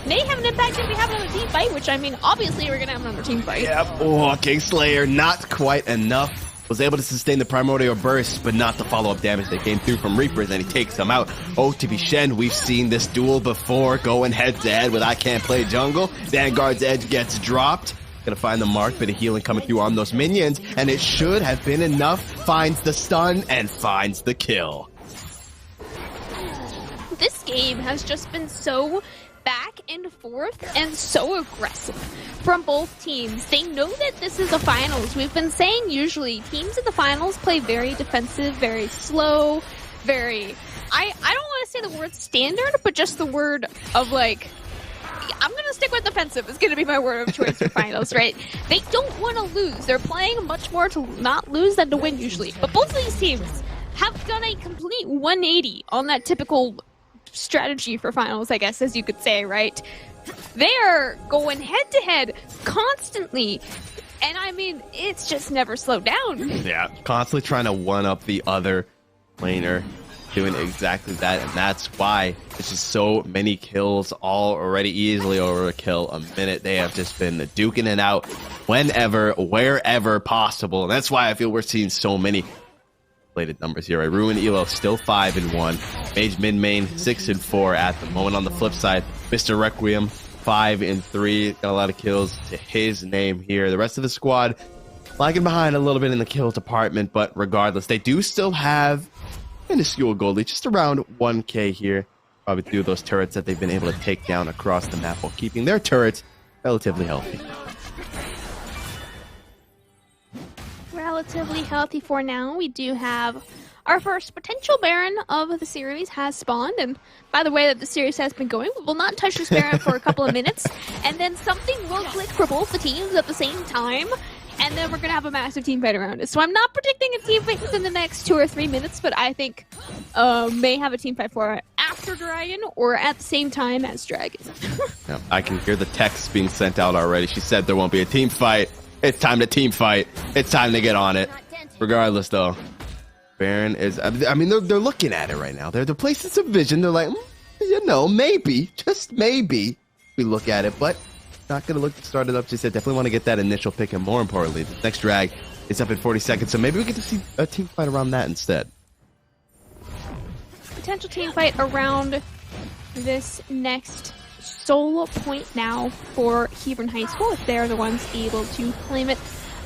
may have an impact if we have another team fight, which, I mean, obviously we're going to have another team fight. Yeah, oh, Kingslayer, not quite enough. Was able to sustain the primordial burst, but not the follow-up damage that came through from Reapers, and he takes them out. OTP Shen, we've seen this duel before, going head-to-head with I Can't Play Jungle. Vanguard's edge gets dropped. Gonna find the mark, bit of healing coming through on those minions, and it should have been enough. Finds the stun and finds the kill. This game has just been so back and forth and so aggressive from both teams. They know that this is the finals. We've been saying usually teams in the finals play very defensive, very slow, very... I don't want to say the word standard, but just the word of like... I'm going to stick with defensive. It's going to be my word of choice for finals, right? They don't want to lose. They're playing much more to not lose than to win usually. But both of these teams have done a complete 180 on that typical strategy for finals, I guess, as you could say, right? They're going head-to-head constantly. And I mean, it's just never slowed down. Yeah, constantly trying to one-up the other laner. Doing exactly that, and that's why it's just so many kills, all already easily over a kill a minute. They have just been duking it out whenever, wherever possible, and that's why I feel we're seeing so many inflated numbers here. Right? Ruin Elo still 5-1, Mage mid main 6-4 at the moment. On the flip side, Mr. Requiem 5-3, got a lot of kills to his name here. The rest of the squad lagging behind a little bit in the kills department, but regardless, they do still have minuscule gold lead, just around 1k here, probably through those turrets that they've been able to take down across the map while keeping their turrets relatively healthy. Relatively healthy for now. We do have our first potential Baron of the series has spawned, and by the way that the series has been going, we will not touch this Baron for a couple of minutes, and then something will click for both the teams at the same time. And then we're going to have a massive team fight around it. So I'm not predicting a team fight within the next 2 or 3 minutes, but I think may have a team fight for after Dragon or at the same time as Dragon. Yeah, I can hear the texts being sent out already. She said there won't be a team fight. It's time to team fight. It's time to get on it. Regardless, though, Baron is... I mean, they're looking at it right now. They're placing some vision. They're like, you know, maybe, just maybe we look at it, but... Not going to look to start it up. She said definitely want to get that initial pick, and more importantly, the next drag is up in 40 seconds, so maybe we get to see a team fight around that instead. Potential team fight around this next solo point now for Hebron High School, if they're the ones able to claim it,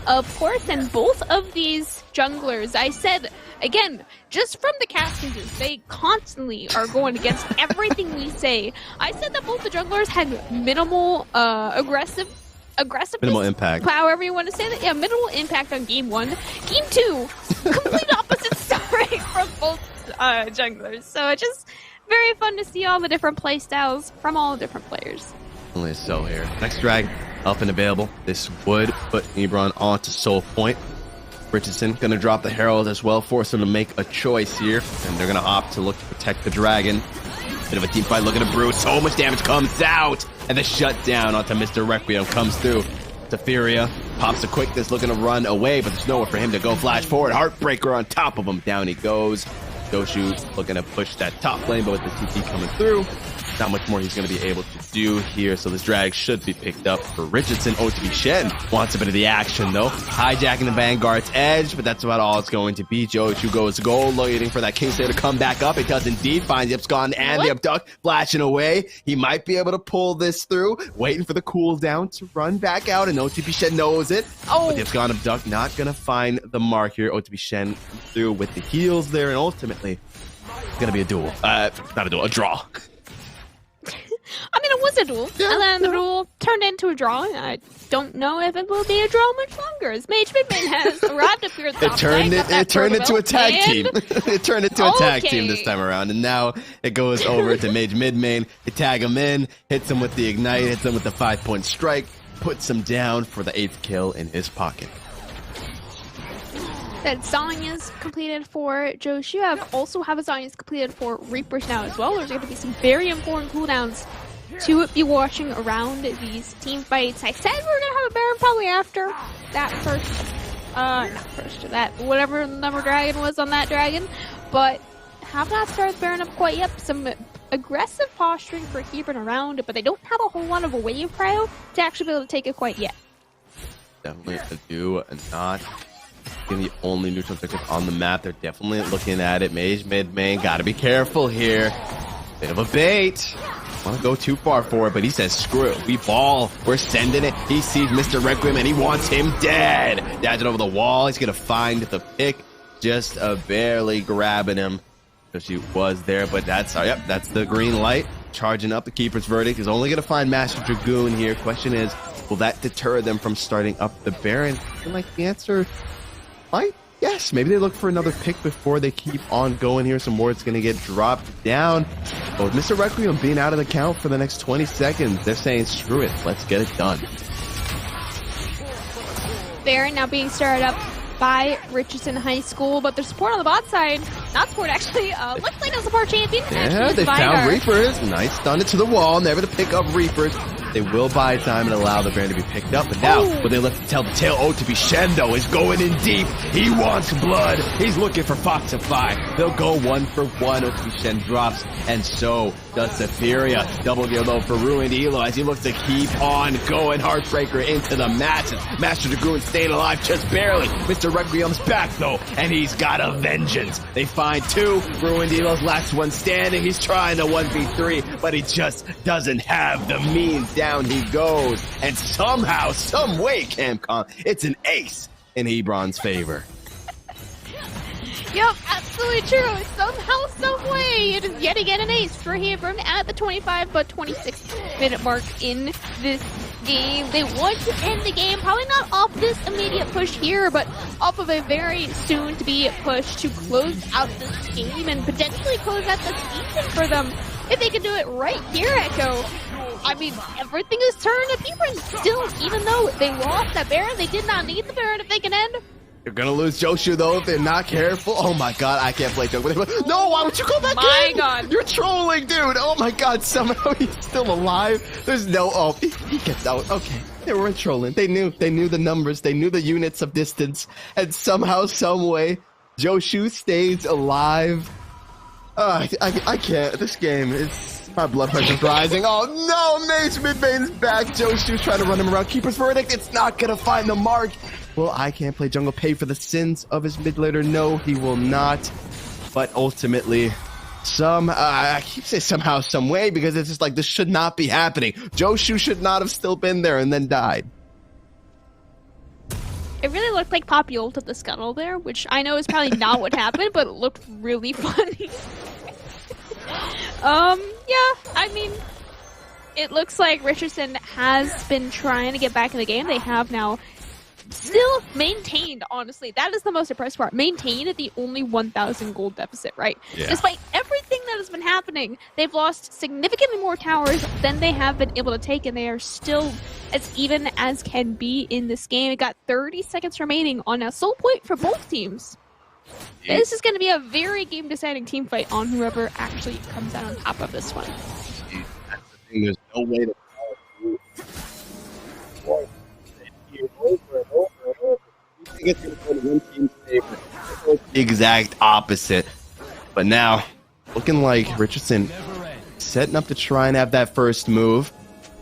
of course. And both of these junglers, I said, again, just from the casting group, they constantly are going against everything we say. I said that both the junglers had minimal aggressive minimal impact. However you want to say that. Yeah, minimal impact on game 1. Game 2, complete opposite story from both junglers. So it's just very fun to see all the different play styles from all the different players. Only so here. Next drag up and available. This would put Hebron onto Soul Point. Richardson going to drop the Herald as well, force them to make a choice here, and they're going to opt to look to protect the dragon. Bit of a team fight, looking to brew. So much damage comes out, and the shutdown onto Mr. Requiem comes through. Teferia pops a quickness, looking to run away, but there's nowhere for him to go. Flash forward, Heartbreaker on top of him. Down he goes. Doshu looking to push that top lane, but with the TP coming through, not much more he's going to be able to do here. So this drag should be picked up for Richardson. OTP Shen wants a bit of the action, though. Hijacking the Vanguard's edge, but that's about all it's going to be. Doshu goes gold, waiting for that Kingslayer to come back up. It does indeed. Finds the Ipscon and the Abduct flashing away. He might be able to pull this through. Waiting for the cooldown to run back out, and OTP Shen knows it. Oh. But the Ipscon Abduct not going to find the mark here. OTP Shen through with the heals there, and ultimately, it's going to be a duel. Not a duel, a draw. I mean, it was a duel, and then the duel turned into a draw. I don't know if it will be a draw much longer, as Mage Midman has arrived up here at the top. It turned into a tag team. It turned into a tag team this time around, and now it goes over to Mage Midmain. They tag him in, hits him with the Ignite, hits him with the 5-point strike, puts him down for the 8th kill in his pocket. That Zanya's completed for Joshi. I also have a Zanya's completed for Reapers now as well. There's going to be some very important cooldowns to be watching around these team fights. I said we're going to have a Baron probably after that whatever the number dragon was on that dragon, but have not started Baron up quite yet. Some aggressive posturing for Hebron around it, but they don't have a whole lot of a wave cryo to actually be able to take it quite yet. Definitely a do not being the only neutral objective on the map. They're definitely looking at it. Mage mid main, gotta be careful here. Bit of a bait. Want to go too far for it, but he says screw it. We ball. We're sending it. He sees Mr. Requiem and he wants him dead. Dodging over the wall. He's gonna find the pick, just barely grabbing him. So she was there, but that's that's the green light. Charging up. The Keeper's Verdict is only gonna find Master Dragoon here. Question is, will that deter them from starting up the Baron? I feel like the answer might. Yes, maybe they look for another pick before they keep on going here. Some ward's going to get dropped down. But with Mr. Requiem being out of the count for the next 20 seconds, they're saying, screw it, let's get it done. Baron now being started up by Richardson High School, but their support on the bot side, not support actually, looks like a support champion. Yeah, they found Reapers. Nice, stun it to the wall, never to pick up Reapers. They will buy time and allow the Baron to be picked up. But now, when they left to tell the tale, to be Shen, though, is going in deep. He wants blood. He's looking for Foxify. They'll go 1-for-1. OTP Shen drops, and so does Superior. Double gear low for Ruined Elo as he looks to keep on going. Heartbreaker into the matches. Master Dragoon staying alive just barely. Mr. Requiem's back, though, and he's got a vengeance. They find two. Ruined Elo's last one standing. He's trying to 1v3, but he just doesn't have the means. Down he goes, and somehow, some way, Camcom, it's an ace in Hebron's favor. Yep, absolutely true. Somehow, some way, it is yet again an ace for Hebron at the 25 but 26 minute mark in this game. They want to end the game, probably not off this immediate push here, but off of a very soon to be push to close out this game and potentially close out the season for them. If they can do it right here, Echo, I mean, everything is turned to Hebron still, even though they lost that Baron. They did not need the Baron if they can end. You're gonna lose Joshu, though, if they're not careful. Oh my god, I can't play jungle. No, why would you go back in? My god. You're trolling, dude. Oh my god, somehow he's still alive. There's no, he gets out. Okay, they weren't trolling. They knew the numbers. They knew the units of distance. And somehow, some way, Joshu stays alive. I can't. This game is... My blood pressure's rising. Oh no, Mage mid-main's back. Joshu's trying to run him around. Keeper's Verdict, it's not gonna find the mark. Will I Can't Play Jungle pay for the sins of his mid laner? No, he will not. But ultimately, I keep saying somehow, some way, because it's just like, this should not be happening. Joshu should not have still been there and then died. It really looked like Poppy ulted the scuttle there, which I know is probably not what happened, but it looked really funny. Yeah, I mean, it looks like Richardson has been trying to get back in the game. They have now still maintained, honestly. That is the most impressive part. Maintained at the only 1,000 gold deficit, right? Yeah. Despite everything that has been happening, they've lost significantly more towers than they have been able to take, and they are still as even as can be in this game. It got 30 seconds remaining on a soul point for both teams. This is going to be a very game-deciding team fight on whoever actually comes out on top of this one. That's the thing. There's no way to exact opposite. But now, looking like Richardson setting up to try and have that first move.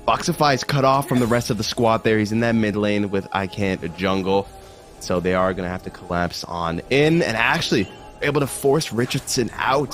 Foxify is cut off from the rest of the squad there. He's in that mid lane with I Can't Jungle. So they are going to have to collapse on in and actually able to force Richardson out.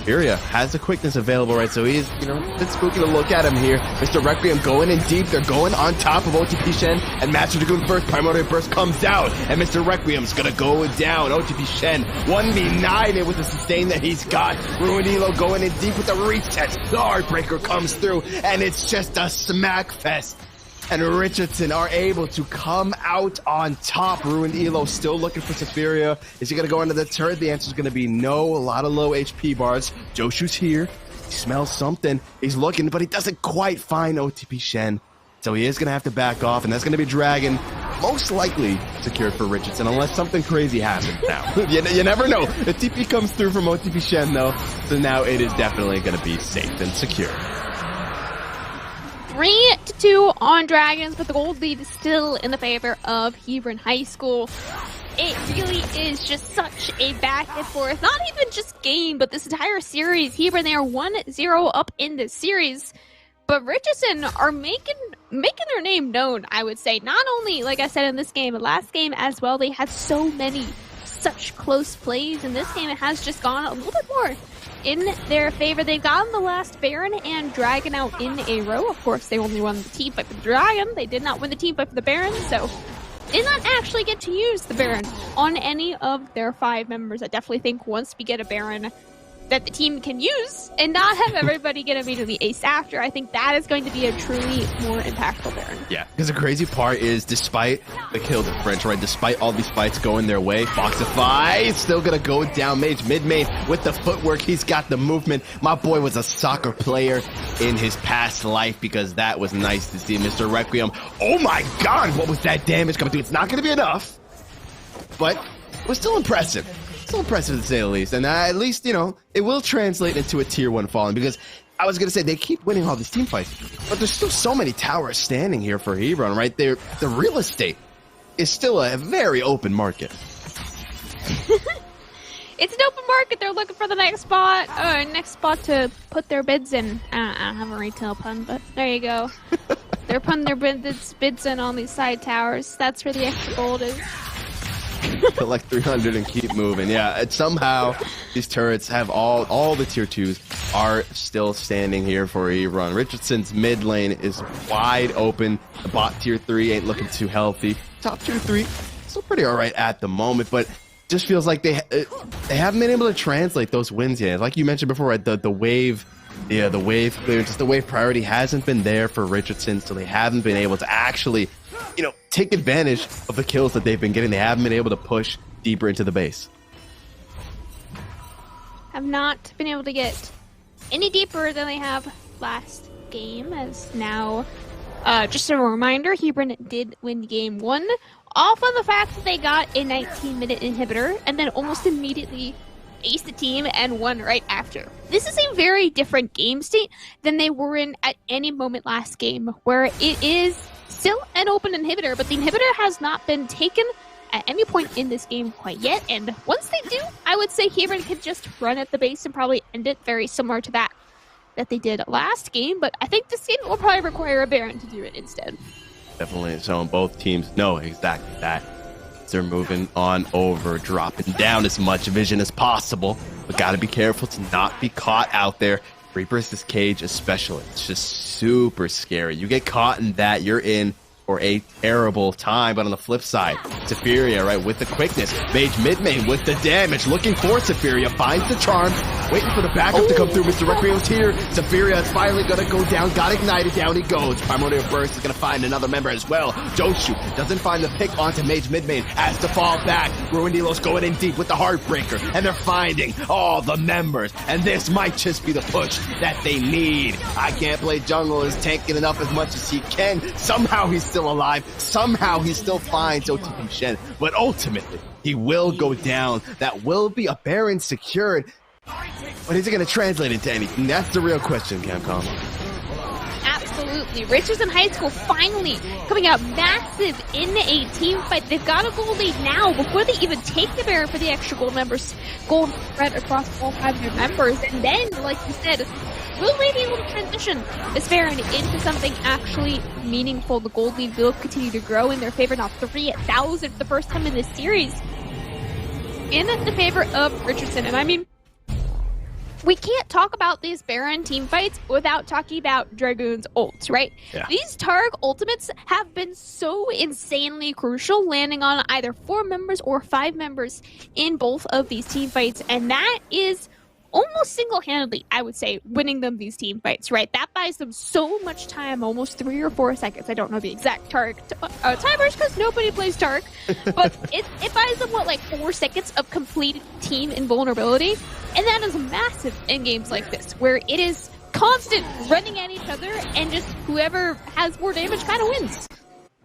Furia has the quickness available, right? So he's, a bit spooky to look at him here. Mr. Requiem going in deep. They're going on top of OTP Shen, and Master Dragoon first. Primordial Burst comes out, and Mr. Requiem's going to go down. OTP Shen 1v9 it with the sustain that he's got. Ruined Elo going in deep with the reset. The Heartbreaker comes through, and it's just a smack fest. And Richardson are able to come out on top. Ruined Elo still looking for Superior. Is he going to go into the turret? The answer is going to be no. A lot of low HP bars. Joshu's here. He smells something. He's looking, but he doesn't quite find OTP Shen. So he is going to have to back off, and that's going to be Dragon. Most likely secured for Richardson, unless something crazy happens now. you never know. The TP comes through from OTP Shen, though. So now it is definitely going to be safe and secure. 3-2 on Dragons, but the gold lead is still in the favor of Hebron High School. It really is just such a back and forth, not even just game, but this entire series. Hebron, they are 1-0 up in this series. But Richardson are making their name known, I would say. Not only, like I said, in this game, but last game as well, they had so many such close plays. In this game, it has just gone a little bit more in their favor. They've gotten the last Baron and Dragon out in a row. Of course, they only won the team fight for the Dragon. They did not win the team fight for the Baron, so did not actually get to use the Baron on any of their 5 members. I definitely think once we get a Baron that the team can use and not have everybody get immediately ace after, I think that is going to be a truly more impactful Baron. Yeah, because the crazy part is, despite the kill differential, right, despite all these fights going their way, Foxify is still gonna go down Mage mid-main with the footwork. He's got the movement. My boy was a soccer player in his past life, because that was nice to see. Mr. Requiem, oh my god, what was that damage coming through? It's not gonna be enough, but it was still impressive. Still impressive to say the least, and at least, you know, it will translate into a tier 1 falling, because I was gonna say they keep winning all these team fights, but there's still so many towers standing here for Hebron, right there. The real estate is still a very open market. It's an open market. They're looking for the next spot to put their bids in. I don't have a retail pun, but there you go. They're putting their bids in on these side towers. That's where the extra gold is. Collect 300 and keep moving. Yeah, and somehow these turrets have all the tier 2s are still standing here for Hebron. Richardson's mid lane is wide open. The bot tier 3 ain't looking too healthy. Top tier 3 still pretty alright at the moment, but just feels like they haven't been able to translate those wins yet. Like you mentioned before, right? The wave. Yeah, the wave clearance, the wave priority hasn't been there for Richardson, so they haven't been able to actually, you know, take advantage of the kills that they've been getting. They haven't been able to push deeper into the base. Have not been able to get any deeper than they have last game, as now, just a reminder, Hebron did win game 1 off of the fact that they got a 19-minute inhibitor and then almost immediately aced the team and won right after. This is a very different game state than they were in at any moment last game, where it is still an open inhibitor, but the inhibitor has not been taken at any point in this game quite yet, and once they do, I would say Hebron could just run at the base and probably end it very similar to that they did last game, but I think this game will probably require a Baron to do it instead. Definitely. So both teams know exactly that. They're moving on over, dropping down as much vision as possible, but gotta be careful to not be caught out there. Reaper's this cage especially, it's just super scary. You get caught in that, you're in for a terrible time. But on the flip side, Safiria, right, with the quickness, Mage mid-main with the damage, looking for Safiria, finds the charm, waiting for the backup to come through. Mr. Requiem's here. Safiria is finally gonna go down, got ignited, down he goes. Primordial Burst is gonna find another member as well. Joshu doesn't find the pick onto Mage mid-main, has to fall back. Ruindilo's going in deep with the Heartbreaker, and they're finding all the members, and this might just be the push that they need. I can't play jungle, is tanking it up as much as he can. Somehow he's still alive, somehow he still finds OTP Shen, but ultimately he will go down. That will be a Baron secured, but is it going to translate into anything? That's the real question, Capcom. Absolutely. Richardson High School finally coming out massive in a team fight. They've got a gold lead now before they even take the Baron for the extra gold members. Gold spread across all 5 of their members, and then, like you said, will they be able to transition this Baron into something actually meaningful? The gold lead will continue to grow in their favor, now 3,000 for the first time in this series in the favor of Richardson. And I mean, we can't talk about these Baron team fights without talking about Dragoon's ults, right? Yeah. These Targ ultimates have been so insanely crucial, landing on either 4 members or 5 members in both of these team fights, and that is almost single-handedly, I would say, winning them these team fights, right? That buys them so much time, almost 3 or 4 seconds. I don't know the exact Targ timers because nobody plays Targ, but it buys them, what, like 4 seconds of completed team invulnerability? And that is massive in games like this, where it is constant running at each other, and just whoever has more damage kind of wins.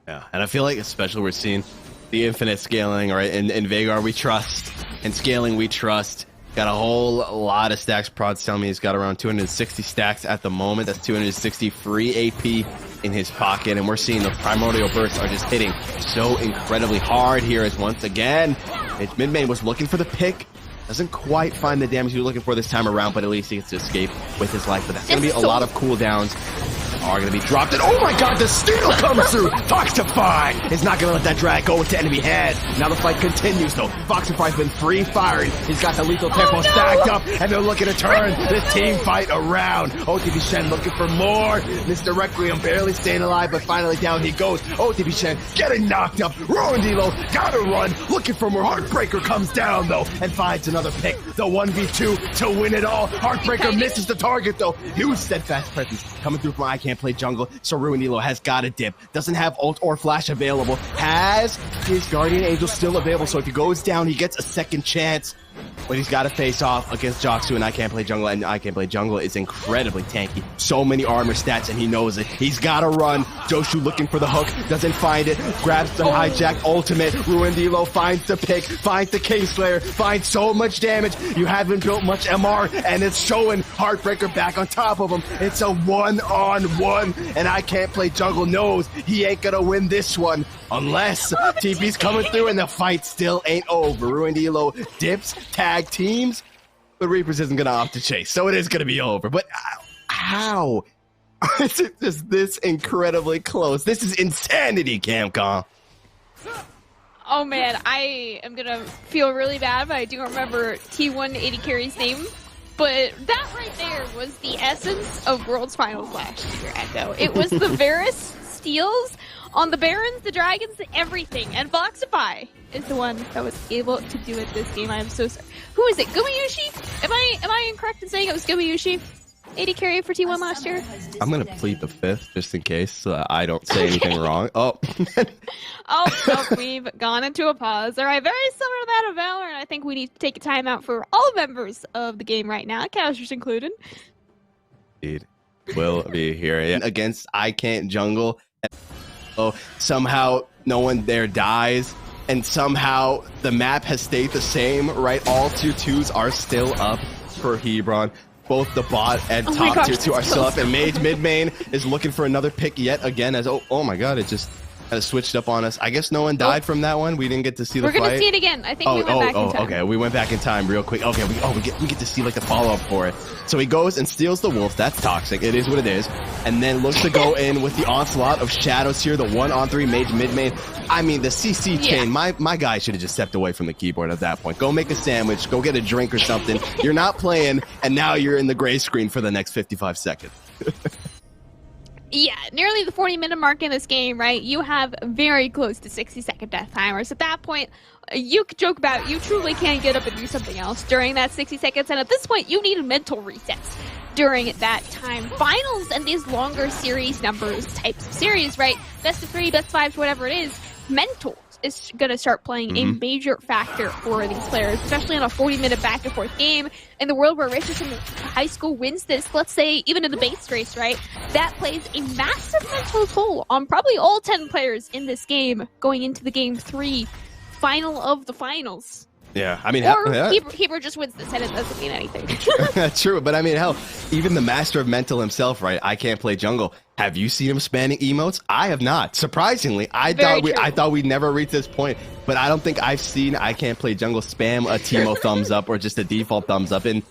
Yeah, and I feel like especially we're seeing the infinite scaling, right? In Veigar we trust, and scaling we trust. Got a whole lot of stacks. Prod's telling me he's got around 260 stacks at the moment. That's 260 free AP in his pocket. And we're seeing the primordial bursts are just hitting so incredibly hard here as once again, mid-main was looking for the pick. Doesn't quite find the damage he was looking for this time around, but at least he gets to escape with his life. But that's going to be a lot of cooldowns are going to be dropped. And oh my god, the steal comes through! Foxify is not going to let that drag go into enemy head. Now the fight continues though. Foxify's been free firing. He's got the lethal tempo stacked up, and they're looking to turn this team fight around. OTP Shen looking for more. Mr. Requiem barely staying alive, but finally down he goes. OTP Shen getting knocked up. Ruined Elo, gotta run. Looking for more. Heartbreaker comes down though, and finds another pick. The 1v2 to win it all. Heartbreaker misses the target though. Huge steadfast presence coming through from I Can't Play Jungle. So Ruined Elo has got a dip. Doesn't have ult or flash available. Has his Guardian Angel still available. So if he goes down, he gets a second chance. But he's got to face off against Joxu, and I Can't Play Jungle, and I Can't Play Jungle is incredibly tanky. So many armor stats, and he knows it. He's got to run. Joshu looking for the hook, doesn't find it, grabs the hijack ultimate. Ruined Elo finds the pick, finds the Kingslayer, finds so much damage. You haven't built much MR, and it's showing. Heartbreaker back on top of him. It's a one-on-one, and I Can't Play Jungle knows he ain't gonna win this one unless TP's coming through, and the fight still ain't over. Ruined Elo dips, tag teams, but Reapers isn't gonna opt to chase, so it is gonna be over. But how is it just this incredibly close? This is insanity, Camcom. Oh man, I am gonna feel really bad, but I do remember T1 AD Carry's name. But that right there was the essence of World's Finals last year, Echo. It was the Varus steals on the Barons, the Dragons, everything. And Foxify is the one that was able to do it this game. I am so sorry. Who is it? Gumayushi? Am I incorrect in saying it was Gumayushi? AD carry for T1 last year? I'm going to plead the fifth just in case so I don't say anything wrong. Oh. Oh, we've gone into a pause. All right, very similar to that of Valor, and I think we need to take a time out for all members of the game right now, casuals included. Indeed. Will be here against I Can't Jungle. Oh, somehow no one there dies, and somehow the map has stayed the same, right? All 2-2s are still up for Hebron. Both the bot and top tier 2 are still up, and Mage mid main is looking for another pick yet again. As oh my god, it just kind of switched up on us. I guess no one died from that one. We didn't get to see the fight. We're gonna see it again. I think we went back in time. Okay, we went back in time real quick. Okay, we get to see like the follow up for it. So he goes and steals the wolf. That's toxic. It is what it is. And then looks to go in with the onslaught of shadows here. The 1-on-3 Mage mid main. I mean, the CC chain. My guy should have just stepped away from the keyboard at that point. Go make a sandwich. Go get a drink or something. You're not playing, and now you're in the gray screen for the next 55 seconds. Yeah, nearly the 40-minute mark in this game, right? You have very close to 60-second death timers. At that point, you could joke about you truly can't get up and do something else during that 60 seconds. And at this point, you need mental resets during that time. Finals and these longer series numbers types of series, right? Best of 3, best of 5, whatever it is, mental is going to start playing a major factor for these players, especially in a 40-minute back-and-forth game. In the world where Richardson High School wins this, let's say even in the base race, right, that plays a massive mental toll on probably all 10 players in this game going into the Game 3 final of the finals. Yeah, I mean, Hebron just wins this, and it doesn't mean anything. True, but I mean, hell, even the master of mental himself, right? I Can't Play Jungle. Have you seen him spamming emotes? I have not. Surprisingly, I thought we'd never reach this point, but I don't think I've seen I Can't Play Jungle spam a Teemo thumbs up or just a default thumbs up in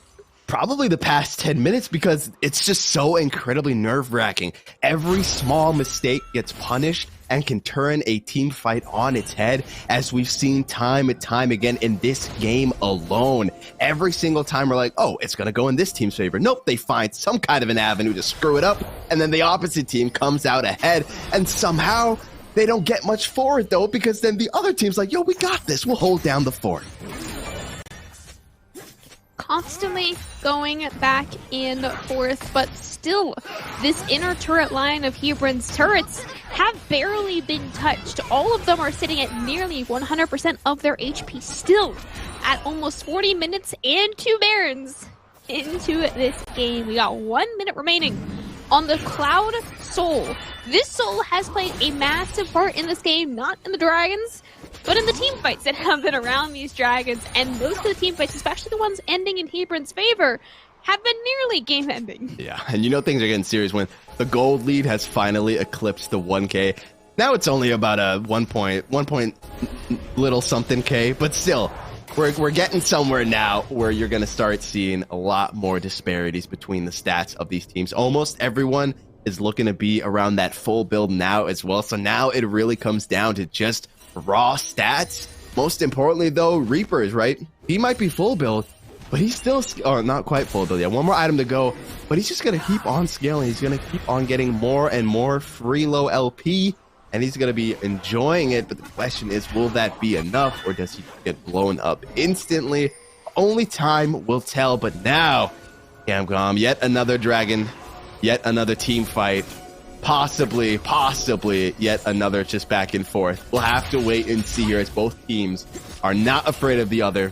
probably the past 10 minutes because it's just so incredibly nerve-wracking. Every small mistake gets punished and can turn a team fight on its head, as we've seen time and time again in this game alone. Every single time we're like, oh, it's going to go in this team's favor. Nope, they find some kind of an avenue to screw it up, and then the opposite team comes out ahead, and somehow they don't get much for it, though, because then the other team's like, yo, we got this. We'll hold down the fort. Constantly going back and forth, but still, this inner turret line of Hebron's turrets have barely been touched. All of them are sitting at nearly 100% of their HP still at almost 40 minutes and 2 Barons into this game. We got 1 minute remaining on the Cloud Soul. This Soul has played a massive part in this game, not in the dragons, but in the team fights that have been around these dragons. And most of the team fights, especially the ones ending in Hebron's favor, have been nearly game-ending. Yeah, and you know things are getting serious when the gold lead has finally eclipsed the 1K. Now it's only about a 1 point little something K, but still, we're getting somewhere now where you're going to start seeing a lot more disparities between the stats of these teams. Almost everyone is looking to be around that full build now as well. So now it really comes down to just raw stats. Most importantly, though, Reapers, right? He might be full build, but he's still, or not quite full build yet. One more item to go, but he's just going to keep on scaling. He's going to keep on getting more and more free low LP, and he's going to be enjoying it. But the question is, will that be enough, or does he get blown up instantly? Only time will tell. But now, Camcom, yet another dragon, yet another team fight, possibly yet another just back and forth. We'll have to wait and see here, as both teams are not afraid of the other.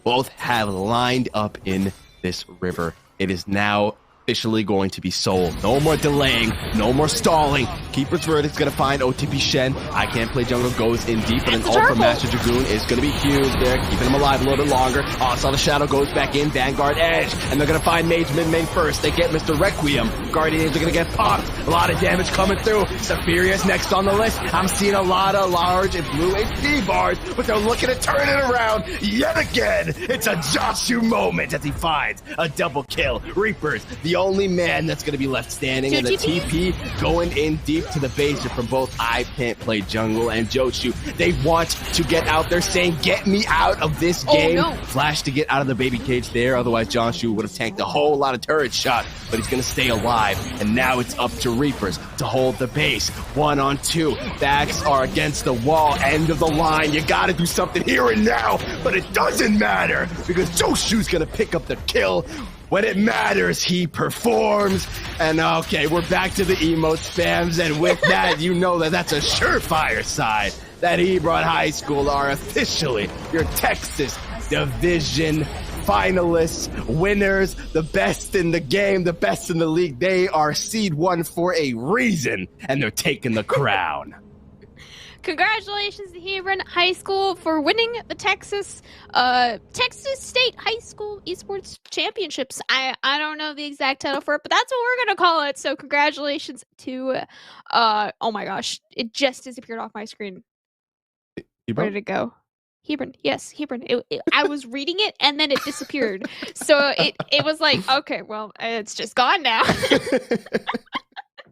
Both have lined up in this river. It is now officially going to be sold. No more delaying, no more stalling. Keeper's Verdict's gonna find OTP Shen. I Can't Play Jungle goes in deep, but an ult from Master Dragoon is gonna be huge there, keeping him alive a little bit longer. Saw the Shadow goes back in, Vanguard Edge, and they're gonna find Mage mid-main first. They get Mr. Requiem. Guardians are gonna get popped. A lot of damage coming through. Saphiria's next on the list. I'm seeing a lot of large and blue HP bars, but they're looking to turn it around yet again. It's a Joshu moment as he finds a double kill. Reapers, the only man that's going to be left standing, and the TP going in deep to the base from both I Can't Play Jungle and Joshu. They want to get out there saying, get me out of this game. Oh, no. Flash to get out of the baby cage there, otherwise Joshu would have tanked a whole lot of turret shot, but he's going to stay alive. And now it's up to Reapers to hold the base. 1-on-2. Backs are against the wall, end of the line. You got to do something here and now, but it doesn't matter because Joshu's going to pick up the kill. When it matters, he performs. And okay, we're back to the emote spams. And with that, you know that that's a surefire sign that Hebron High School are officially your Texas Division finalists, winners, the best in the game, the best in the league. They are seed 1 for a reason, and they're taking the crown. Congratulations to Hebron High School for winning the Texas State High School Esports Championships. I don't know the exact title for it, but that's what we're gonna call it. So congratulations to oh my gosh, it just disappeared off my screen. Hebron? Where did it go? Hebron, yes, Hebron. I was reading it and then it disappeared. So it was like, okay, well, it's just gone now.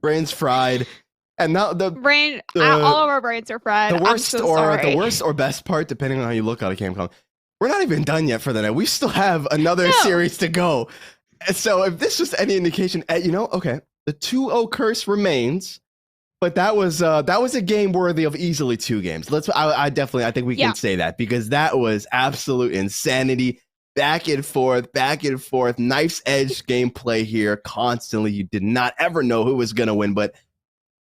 Brain's fried. And now the brain, all of our brains are fried. The worst or best part, depending on how you look at it, Camcom, we're not even done yet for the night. We still have another series to go. So if this was any indication, okay, the 2-0 curse remains, but that was a game worthy of easily 2 games. I think we can say that, because that was absolute insanity. Back and forth, knife's edge gameplay here constantly. You did not ever know who was gonna win, but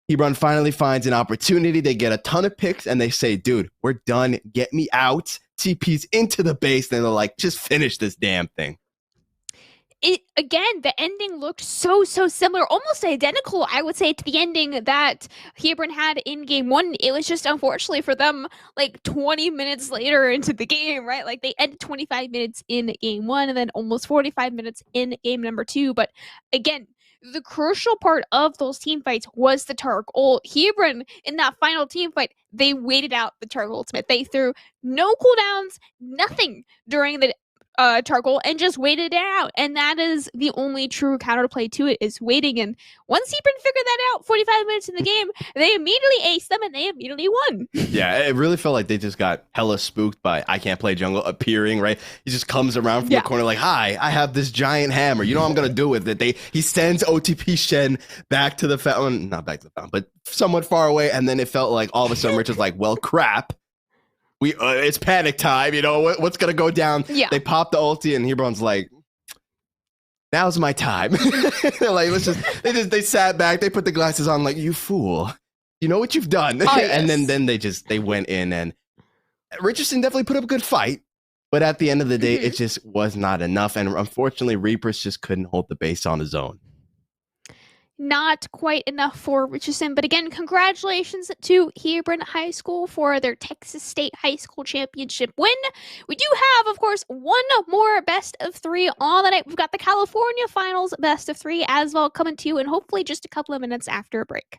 Hebron finally finds an opportunity. They get a ton of picks and they say, dude, we're done. Get me out. TP's into the base. And they're like, just finish this damn thing. Again, the ending looked so similar, almost identical, I would say, to the ending that Hebron had in game 1. It was just, unfortunately for them, like 20 minutes later into the game, right? Like they ended 25 minutes in game 1 and then almost 45 minutes in game number 2. But again, the crucial part of those team fights was the Targ ult. Hebron, in that final team fight, they waited out the Targ ultimate. They threw no cooldowns, nothing during the Targ ult, and just waited it out. And that is the only true counterplay to it, is waiting. And once Hebron figured that out, 45 minutes in the game, they immediately aced them and they immediately won. Yeah, it really felt like they just got hella spooked by I Can't Play Jungle appearing, right? He just comes around from the corner like, hi, I have this giant hammer. You know what I'm going to do with it? He sends OTP Shen back to the fountain, not back to the fountain, but somewhat far away. And then it felt like all of a sudden Rich was like, well, crap. It's panic time, what's gonna go down? Yeah. They pop the ulti and Hebron's like, now's my time. They're like, they sat back, they put the glasses on like, you fool. You know what you've done. Oh, yes. And then they went in, and Richardson definitely put up a good fight, but at the end of the day, it just was not enough. And unfortunately, Reapers just couldn't hold the base on his own. Not quite enough for Richardson. But again, congratulations to Hebron High School for their Texas State High School Championship win. We do have, of course, one more best of 3 on the night. We've got the California Finals best of 3 as well coming to you, and hopefully just a couple of minutes after a break.